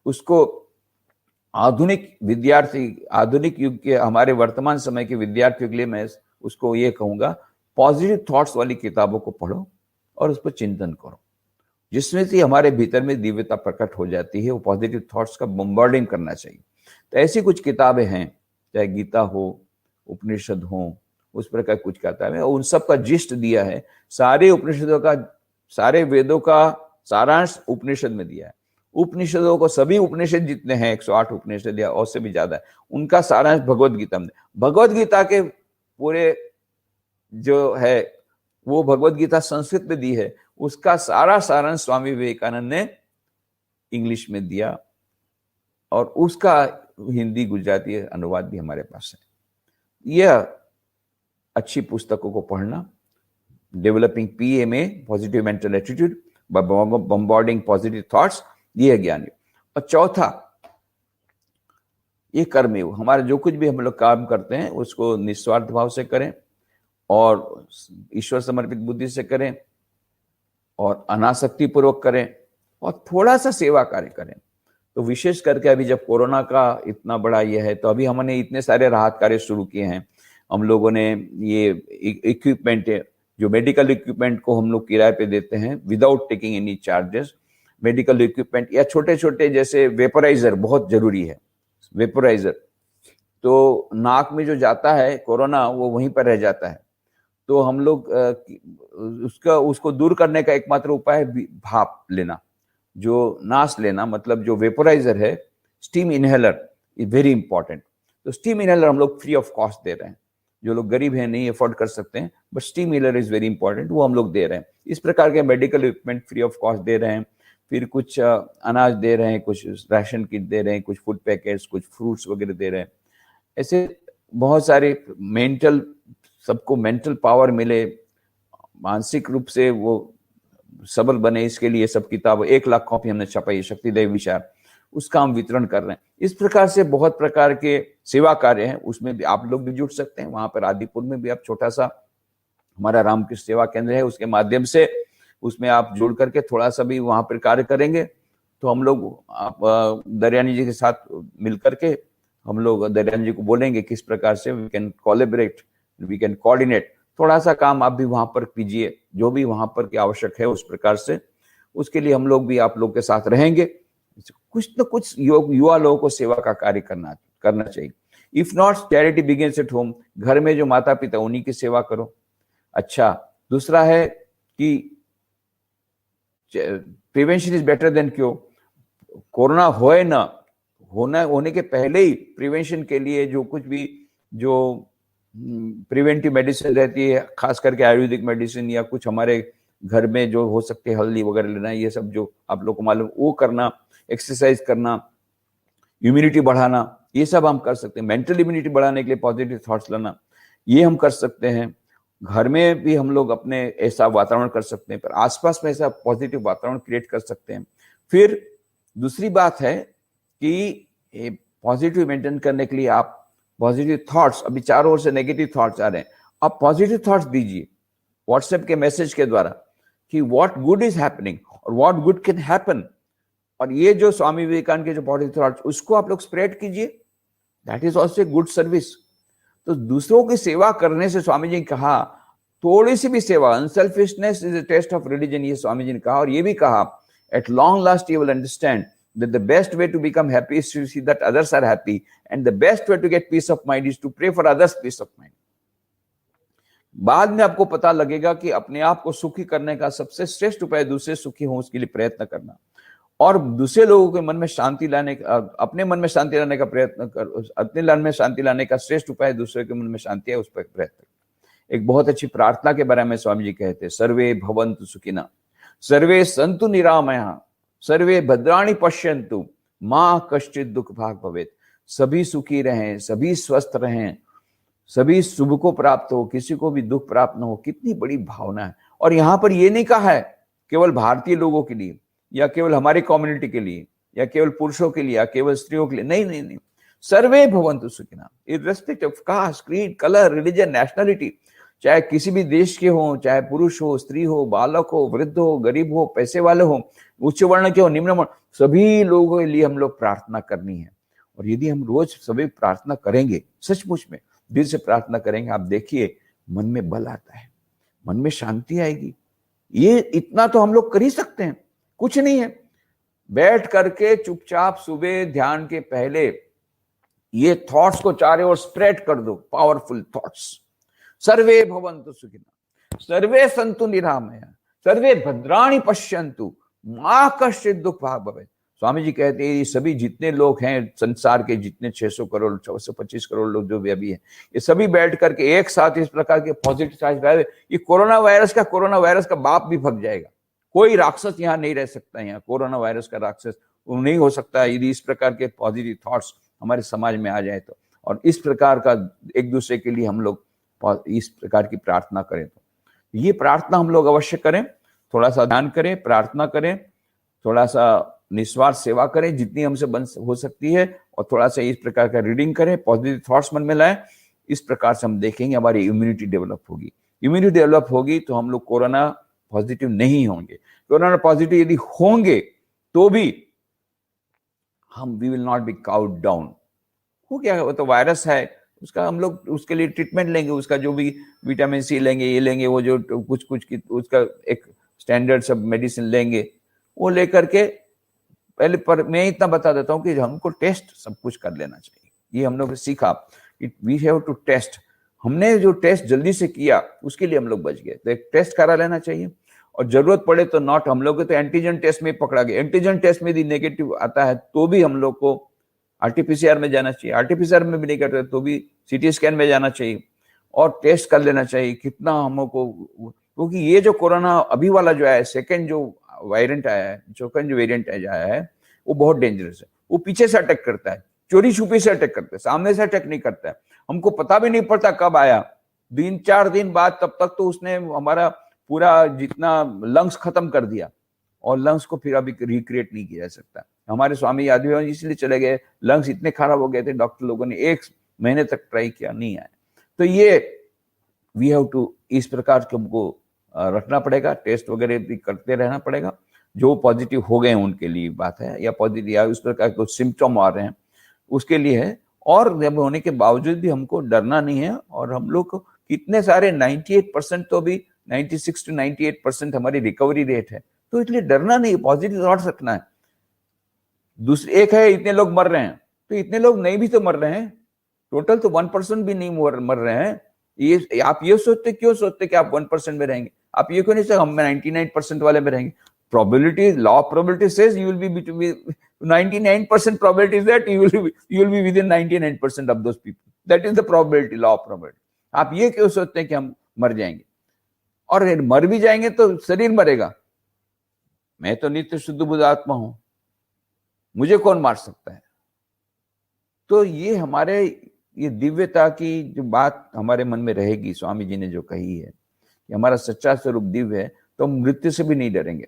उसको आधुनिक युग के, हमारे वर्तमान समय के विद्यार्थियों के लिए मैं उसको ये कहूंगा, पॉजिटिव थॉट्स वाली किताबों को पढ़ो और उस पर चिंतन करो, जिसमें से हमारे भीतर में दिव्यता प्रकट हो जाती है। वो पॉजिटिव थॉट्स का बम्बार्डिंग करना चाहिए। तो ऐसी कुछ किताबें हैं, चाहे गीता हो, उपनिषद हो, उस प्रकार कुछ किताबें, उन सब का जिस्ट दिया है। सारे उपनिषदों का, सारे वेदों का सारांश उपनिषद में दिया है। उपनिषदों को, सभी उपनिषद जितने हैं, 108 उपनिषद या उससे भी ज्यादा है, उनका सारांश भगवत गीता में। भगवत गीता के पूरे जो है वो भगवत गीता संस्कृत में दी है, उसका सारा सारांश स्वामी विवेकानंद ने इंग्लिश में दिया और उसका हिंदी गुजराती अनुवाद भी हमारे पास है। यह अच्छी पुस्तकों को पढ़ना, developing PMA positive mental attitude by bombarding positive thoughts, ये है ज्ञान योग। और चौथा ये कर्मयोग। हमारे जो कुछ भी हम लोग काम करते हैं उसको निस्वार्थ भाव से करें और ईश्वर समर्पित बुद्धि से करें और अनासक्ति पूर्वक करें और थोड़ा सा सेवा कार्य करें। तो विशेष करके अभी जब कोरोना का इतना बड़ा ये है, तो अभी हमने इतने सारे राहत कार्य शुरू किए हैं। हम लोगों ने ये इक्विपमेंट, जो मेडिकल इक्विपमेंट को हम लोग किराए पे देते हैं without taking any charges, medical equipment या छोटे छोटे जैसे वेपोराइजर बहुत जरूरी है। वेपोराइजर तो नाक में जो जाता है कोरोना, वो वहीं पर रह जाता है। तो हम लोग उसको दूर करने का एकमात्र उपाय है भाप लेना, जो नाश लेना, मतलब जो वेपोराइजर है, steam inhaler is very important. तो स्टीम इनहेलर हम लोग फ्री ऑफ कॉस्ट दे रहे हैं। जो लोग गरीब हैं, नहीं अफोर्ड कर सकते हैं, but steam inhaler is very important, वो हम लोग दे रहे हैं। इस प्रकार के medical equipment free of cost दे रहे हैं। फिर कुछ अनाज दे रहे हैं, कुछ राशन किट दे रहे हैं, कुछ फूड पैकेट्स, कुछ फ्रूट्स वगैरह दे रहे हैं। ऐसे बहुत सारे सबको मेंटल पावर मिले, मानसिक रूप से वो सबल बने, इसके लिए सब किताब 1 लाख कॉपी हमने छपाई, शक्तिदेव विचार, उसका हम वितरण कर रहे हैं। इस प्रकार से बहुत प्रकार के सेवा कार्य हैं, उसमें भी आप लोग भी जुड़ सकते हैं। वहां पर आदिपुर में भी आप छोटा सा हमारा रामकृष्ण सेवा केंद्र है, उसके माध्यम से उसमें आप जुड़ करके थोड़ा सा भी वहां पर कार्य करेंगे तो हम लोग दरियानी जी के साथ मिल करके हम लोग दरियानी जी को बोलेंगे किस प्रकार से we can collaborate, we can coordinate. थोड़ा सा काम आप भी वहां पर कीजिए, जो भी वहां पर की आवश्यक है उस प्रकार से। उसके लिए हम लोग भी आप लोग के साथ रहेंगे। कुछ न कुछ युवा लोगों को सेवा का कार्य करना चाहिए। If not, charity begins at home. घर में जो माता पिता, उन्हीं की सेवा करो। अच्छा, दूसरा है कि prevention is better than cure. Corona होने के पहले ही प्रिवेंशन के लिए जो कुछ भी जो प्रिवेंटिव मेडिसिन रहती है, खास करके आयुर्वेदिक मेडिसिन या कुछ हमारे घर में जो हो सकते हैं, हल्दी वगैरह लेना, ये सब जो आप लोग को मालूम, वो करना, एक्सरसाइज करना, इम्यूनिटी बढ़ाना, ये सब हम कर सकते हैं। मेंटल इम्यूनिटी बढ़ाने के लिए पॉजिटिव थॉट्स लाना, ये हम कर सकते हैं। घर में भी हम लोग अपने ऐसा वातावरण कर सकते हैं, पर आसपास में ऐसा पॉजिटिव वातावरण क्रिएट कर सकते हैं। फिर दूसरी बात है कि पॉजिटिव मेंटेन करने के लिए आप पॉजिटिव थॉट्स, अभी चारों ओर से नेगेटिव थॉट्स आ रहे हैं, आप पॉजिटिव थॉट्स दीजिए व्हाट्सएप के मैसेज के द्वारा कि व्हाट गुड इज हैपनिंग और व्हाट गुड कैन हैपन। और ये जो स्वामी विवेकानंद के जो पॉजिटिव थॉट्स, उसको आप लोग स्प्रेड कीजिए, that is also a good service. तो दूसरों की सेवा करने से स्वामी जी ने कहा, थोड़ी सी भी सेवा, unselfishness is a test of religion, ये स्वामी जी ने कहा। और ये भी कहा, at long last you will understand that the best way to become happy is to see that others are happy, and the best way to get peace of mind is to pray for others peace of mind. बाद में आपको पता लगेगा कि अपने आप को सुखी करने का सबसे श्रेष्ठ उपाय दूसरे सुखी हो उसके लिए प्रयत्न करना, और दूसरे लोगों के मन में शांति लाने का, अपने मन में शांति लाने का प्रयत्न कर, अपने मन में शांति लाने का श्रेष्ठ उपाय दूसरे के मन में शांति है, उस पर प्रयत्न। एक बहुत अच्छी प्रार्थना के बारे में स्वामी जी कहते हैं, सर्वे भवन्तु सुखिनः, सर्वे सन्तु निरामयाः, सर्वे भद्राणि पश्यन्तु, मां कश्चित् दुख भाग भवेत्। सभी सुखी रहें, सभी स्वस्थ रहें, सभी शुभ को प्राप्त हो, किसी को भी दुख प्राप्त न हो। कितनी बड़ी भावना है। और यहाँ पर ये नहीं कहा है केवल भारतीय लोगों के लिए या केवल हमारी कम्युनिटी के लिए या केवल पुरुषों के लिए या केवल स्त्रियों के लिए, नहीं नहीं नहीं, सर्वे भवन्तु सुखिनः, irrespective of caste, creed, colour, religion, nationality, चाहे किसी भी देश के हो, चाहे पुरुष हो, स्त्री हो, बालक हो, वृद्ध हो, गरीब हो, पैसे वाले हो, उच्च वर्ण के हो, निम्न वर्ण, सभी लोगों के लिए हम लोग प्रार्थना करनी है। और यदि हम रोज सभी प्रार्थना करेंगे, सचमुच में दिल से प्रार्थना करेंगे, आप देखिए मन में बल आता है, मन में शांति आएगी। ये इतना तो हम लोग कर ही सकते हैं, कुछ नहीं है। बैठ करके चुपचाप सुबह ध्यान के पहले ये थॉट्स को चारों ओर स्प्रेड कर दो, पावरफुल थॉट्स। सर्वे भवन्तु सुखिनः, सर्वे सन्तु निरामया, सर्वे भद्राणि पश्यन्तु, मा कश्चित् दुःखभाग् भवेत्। स्वामी जी कहते हैं ये सभी जितने लोग हैं संसार के, जितने 600 करोड़ 625 करोड़ लोग जो भी अभी हैं, ये सभी बैठ करके एक साथ इस प्रकार के पॉजिटिव चार्ज, ये कोरोना वायरस का बाप भी भग जाएगा। कोई राक्षस यहाँ नहीं रह सकता, यहाँ कोरोना वायरस का राक्षस नहीं हो सकता यदि इस प्रकार के पॉजिटिव थॉट्स हमारे समाज में आ जाए तो। और इस प्रकार का एक दूसरे के लिए हम लोग इस प्रकार की प्रार्थना करें, तो ये प्रार्थना हम लोग अवश्य करें। थोड़ा सा ध्यान करें, प्रार्थना करें, थोड़ा सा निस्वार्थ सेवा करें जितनी हमसे हो सकती है, और थोड़ा सा इस प्रकार का रीडिंग करें, पॉजिटिव थॉट्स मन में लाएं। इस प्रकार से हम देखेंगे हमारी इम्यूनिटी डेवलप होगी। इम्यूनिटी डेवलप होगी तो हम लोग कोरोना पॉजिटिव नहीं होंगे। कोरोना पॉजिटिव यदि होंगे तो भी we will not be cowed down. हो गया, वो तो वायरस है, उसका हम लोग उसके लिए ट्रीटमेंट लेंगे, उसका जो भी विटामिन सी लेंगे, ये लेंगे, वो जो कुछ उसका एक स्टैंडर्ड सब मेडिसिन लेंगे, वो लेकर के पहले। पर मैं इतना बता देता हूँ कि हमको टेस्ट सब कुछ कर लेना चाहिए। ये हम लोग सीखा, वी हैव टू टेस्ट। हमने जो टेस्ट जल्दी से किया उसके लिए हम लोग बच गए, तो एक टेस्ट करा लेना चाहिए। और जरूरत पड़े तो नॉट, हम लोग तो एंटीजन टेस्ट में पकड़ा गया, एंटीजन टेस्ट में यदि नेगेटिव आता है तो भी हम लोग को आरटीपीसीआर में जाना चाहिए, आरटीपीसीआर में भी नहीं करते तो भी सीटी स्कैन में जाना चाहिए और टेस्ट कर लेना चाहिए कितना हमको। क्योंकि ये जो कोरोना अभी वाला जो है, सेकेंड जो वेरिएंट आया है, सेकेंड जो वेरिएंट आया है, वो बहुत डेंजरस है। वो पीछे से अटैक करता है, चोरी छुपी से अटैक करता है, सामने से अटैक नहीं करता है। हमको पता भी नहीं पड़ता कब आया, 3-4 दिन बाद, तब तक तो उसने हमारा पूरा जितना लंग्स खत्म कर दिया, और लंग्स को फिर अभी रिक्रिएट नहीं किया जा सकता। हमारे स्वामी यादव इसलिए चले गए, लंग्स इतने खराब हो गए थे, डॉक्टर लोगों ने 1 महीने तक ट्राई किया, नहीं आया। तो ये वी हैव टू, इस प्रकार के हमको रखना पड़ेगा, टेस्ट वगैरह भी करते रहना पड़ेगा। जो पॉजिटिव हो गए उनके लिए बात है, या पॉजिटिव या उस प्रकार के सिम्टम आ रहे हैं उसके लिए है। और जब होने के बावजूद भी हमको डरना नहीं है। और हम लोग को कितने सारे 98% तो भी 96 to 98% हमारी रिकवरी रेट है, तो इसलिए डरना नहीं, पॉजिटिव थॉट्स रखना है। दूसरी एक है इतने लोग मर रहे हैं, तो इतने लोग नहीं भी तो मर रहे हैं, टोटल तो 1% भी नहीं मर रहे हैं। ये आप ये क्यों सोचते कि आप 1% में रहेंगे? आप ये क्यों नहीं सोचते हम 99% वाले में रहेंगे? Probability, law of probability says you will be between 99% probability is that you will be within 99% of those people. That is the probability, law of probability. आप ये क्यों सोचते हैं कि हम मर जाएंगे? और मर भी जाएंगे तो शरीर मरेगा। मैं तो नित्य शुद्ध बुद्ध आत्मा हूं, मुझे कौन मार सकता है? तो ये हमारे ये दिव्यता की जो बात हमारे मन में रहेगी, स्वामी जी ने जो कही है कि हमारा सच्चा स्वरूप दिव्य है, तो हम मृत्यु से भी नहीं डरेंगे।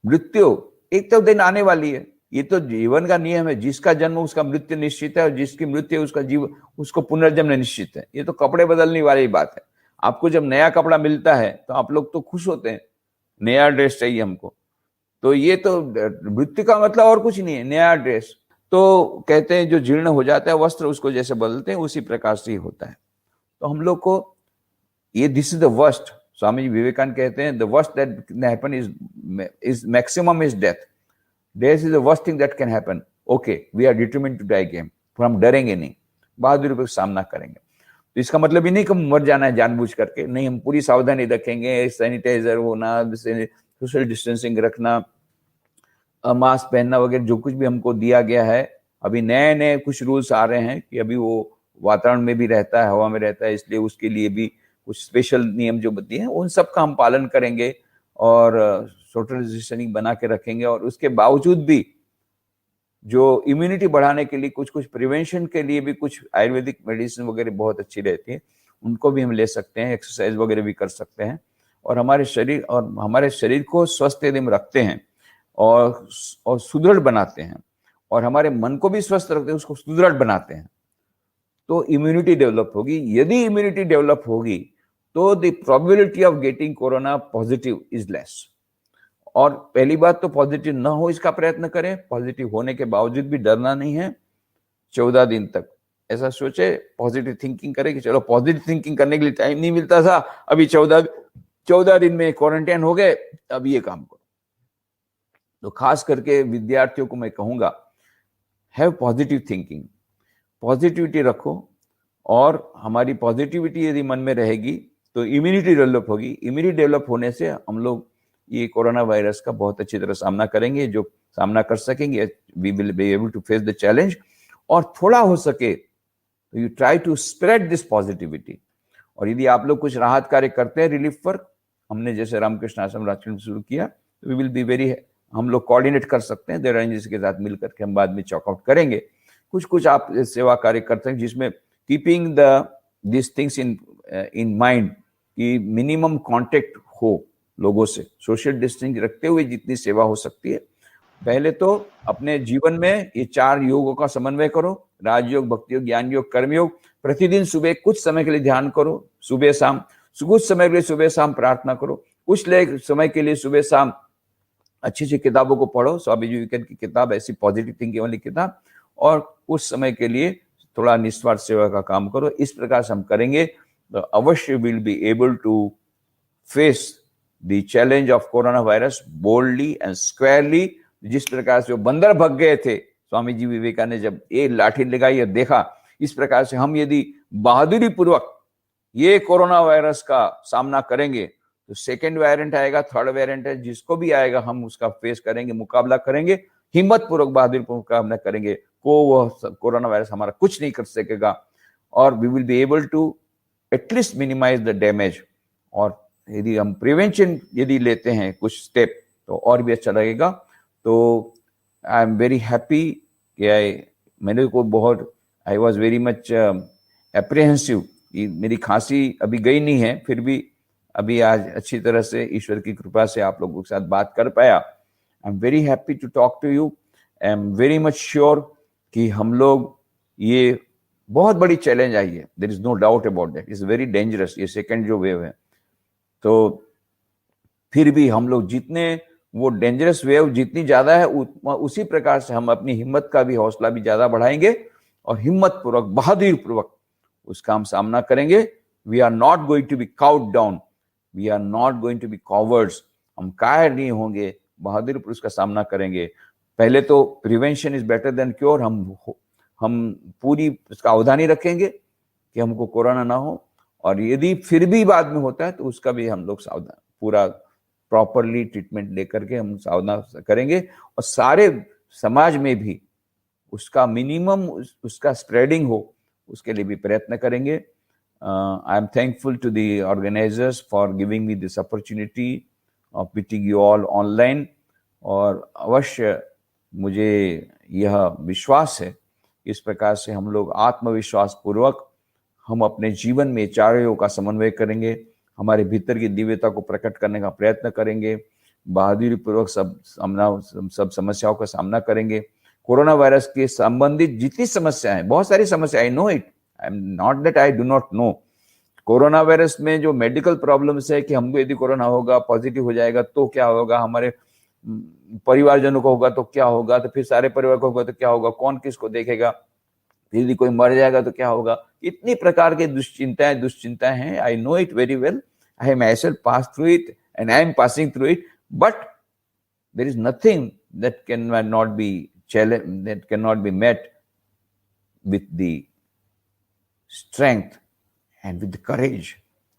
मृत्यु एक तो दिन आने वाली है, ये तो जीवन का नियम है, जिसका जन्म उसका मृत्यु निश्चित है, और जिसकी मृत्यु उसका जीवन उसको पुनर्जन्म निश्चित है। ये तो कपड़े बदलने वाली बात है। आपको जब नया कपड़ा मिलता है तो आप लोग तो खुश होते हैं, नया ड्रेस चाहिए हमको, तो ये तो मृत्यु का मतलब और कुछ नहीं है, नया ड्रेस। तो कहते हैं जो जीर्ण हो जाता है वस्त्र, उसको जैसे बदलते हैं उसी प्रकार से ही होता है। तो हम लोग को ये this is the worst, Swami ji Vivekananda कहते हैं the worst that can happen is maximum is death. Death is the worst thing that can happen. Okay, we are determined to die again, पर हम डरेंगे नहीं, बहादुरी का सामना करेंगे। तो इसका मतलब ये नहीं कि मर जाना है जानबूझ करके, नहीं, हम पूरी सावधानी रखेंगे, सैनिटाइजर होना, सोशल डिस्टेंसिंग रखना, मास्क पहनना वगैरह, जो कुछ भी हमको दिया गया है। अभी नए नए कुछ रूल्स आ रहे हैं कि अभी वो वातावरण में भी रहता है, हवा में रहता है, इसलिए उसके लिए भी कुछ स्पेशल नियम जो दिए हैं उन सब का हम पालन करेंगे और सोशल डिस्टेंसिंग बना के रखेंगे। और उसके बावजूद भी जो इम्यूनिटी बढ़ाने के लिए कुछ प्रिवेंशन के लिए भी कुछ आयुर्वेदिक मेडिसिन वगैरह बहुत अच्छी रहती है, उनको भी हम ले सकते हैं, एक्सरसाइज वगैरह भी कर सकते हैं, और हमारे शरीर को स्वस्थ यदि हम रखते हैं और सुदृढ़ बनाते हैं, और हमारे मन को भी स्वस्थ रखते हैं, उसको सुदृढ़ बनाते हैं, तो इम्यूनिटी डेवलप होगी। यदि इम्यूनिटी डेवलप होगी तो the probability of getting corona positive is less. और पहली बात तो पॉजिटिव ना हो इसका प्रयत्न करें, पॉजिटिव होने के बावजूद भी डरना नहीं है। 14 दिन तक ऐसा सोचे, पॉजिटिव थिंकिंग करें कि चलो पॉजिटिव थिंकिंग करने के लिए टाइम नहीं मिलता था, अभी 14 दिन में क्वारंटाइन हो गए, अब ये काम करो। तो खास करके विद्यार्थियों को मैं कहूंगा, हैव पॉजिटिव थिंकिंग, पॉजिटिविटी रखो, और हमारी पॉजिटिविटी यदि मन में रहेगी तो इम्यूनिटी डेवलप होगी। इम्यूनिटी डेवलप होने से हम लोग ये कोरोना वायरस का बहुत अच्छी तरह सामना करेंगे, जो सामना कर सकेंगे, we will be able to face the challenge. और थोड़ा हो सके तो you try to spread this positivity. और यदि आप लोग कुछ राहत कार्य करते हैं, रिलीफ वर्क, हमने जैसे रामकृष्ण आश्रम राजकीय में शुरू किया, तो वी विल बी वेरी, हम लोग कोऑर्डिनेट कर सकते हैं देवरानी जी के साथ मिलकर के, हम बाद में चॉकआउट करेंगे। कुछ आप सेवा कार्य करते हैं जिसमें keeping this things in mind कि मिनिमम कांटेक्ट हो लोगों से, सोशल डिस्टेंसिंग रखते हुए जितनी सेवा हो सकती है। पहले तो अपने जीवन में ये 4 योगों का समन्वय करो, राजयोग, भक्ति योग, ज्ञान योग, कर्म योग। प्रतिदिन सुबह कुछ समय के लिए ध्यान करो, सुबह शाम, कुछ समय के लिए सुबह शाम प्रार्थना करो, कुछ समय के लिए सुबह शाम अच्छी किताबों को पढ़ो, स्वामी विवेकानंद की किताब, ऐसी पॉजिटिव थिंकिंग वाली किताब, और कुछ समय के लिए थोड़ा निस्वार्थ सेवा का काम करो। इस प्रकार से हम करेंगे तो अवश्य will be able to face the challenge of corona virus boldly and squarely. जिस प्रकार से वो बंदर भग गए थे, स्वामी जी विवेकानंद ने जब ये लाठी लगाई और देखा, इस प्रकार से हम यदि बहादुरी पूर्वक ये कोरोना वायरस का सामना करेंगे तो सेकेंड वेरिएंट आएगा, थर्ड वेरिएंट है, जिसको भी आएगा हम उसका फेस करेंगे, मुकाबला करेंगे, हिम्मत पूर्वक, बहादुरी पूर्वक मुकाबला करेंगे, को वह कोरोना वायरस हमारा कुछ नहीं कर सकेगा। और we will be able to at least minimise the damage. और यदि हम प्रिवेंशन यदि लेते हैं कुछ स्टेप तो और भी अच्छा लगेगा। तो आई एम वेरी हैप्पी कि मैंने को बहुत, I was very much apprehensive, मेरी खांसी अभी गई नहीं है, फिर भी अभी आज अच्छी तरह से ईश्वर की कृपा से आप लोगों के साथ बात कर पाया। I am very happy to talk to you. I am very much sure कि हम लोग, ये बहुत बड़ी चैलेंज आई है, there is no doubt about that, is very dangerous, ये सेकेंड जो वेव है। तो फिर भी हम लोग जितने, वो डेंजरस वेव जितनी ज्यादा है उसी प्रकार से हम अपनी हिम्मत का भी, हौसला भी ज्यादा बढ़ाएंगे और हिम्मत पूर्वक, बहादुरी पूर्वक उसका हम सामना करेंगे। We are not going to be cowed down, we are not going to be cowards, हम कायर नहीं होंगे, बहादुरी पूर्वक उसका सामना करेंगे। पहले तो prevention is better than cure, हम पूरी उसका अवधानी रखेंगे कि हमको कोरोना ना हो, और यदि फिर भी बाद में होता है तो उसका भी हम लोग सावधान, पूरा प्रॉपरली ट्रीटमेंट लेकर के हम सावधान करेंगे, और सारे समाज में भी उसका मिनिमम उसका स्प्रेडिंग हो, उसके लिए भी प्रयत्न करेंगे। I am thankful to the organisers for giving me this opportunity of meeting you all online. और अवश्य मुझे यह विश्वास है, इस प्रकार से हम लोग आत्मविश्वास पूर्वक हम अपने जीवन में चारों का समन्वय करेंगे, हमारे भीतर की दिव्यता को प्रकट करने का प्रयत्न करेंगे, बहादुरी पूर्वक सब समस्याओं का सामना करेंगे। कोरोना वायरस के संबंधित जितनी समस्याएं, बहुत सारी समस्या, आई know it, I am not that I do not know. Corona virus में जो मेडिकल प्रॉब्लम्स है कि हमको यदि कोरोना होगा, पॉजिटिव हो जाएगा तो क्या होगा, हमारे परिवारजनों को होगा तो क्या होगा, तो फिर सारे परिवार को होगा तो क्या होगा, कौन किसको देखेगा, फिर यदि कोई मर जाएगा तो क्या होगा, इतनी प्रकार के दुश्चिंताएं हैं। I know it very well, I myself pass through it and I am passing through it, but there is nothing that can not be challenge, that cannot be met with the strength and with the courage।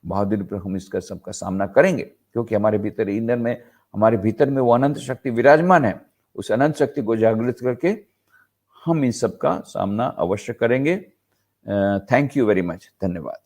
बहादुरी पर हम इसका सबका सामना करेंगे, क्योंकि हमारे भीतर इंद्र में, हमारे भीतर में वो अनंत शक्ति विराजमान है। उस अनंत शक्ति को जागृत करके हम इन सब का सामना अवश्य करेंगे। थैंक यू वेरी मच, धन्यवाद।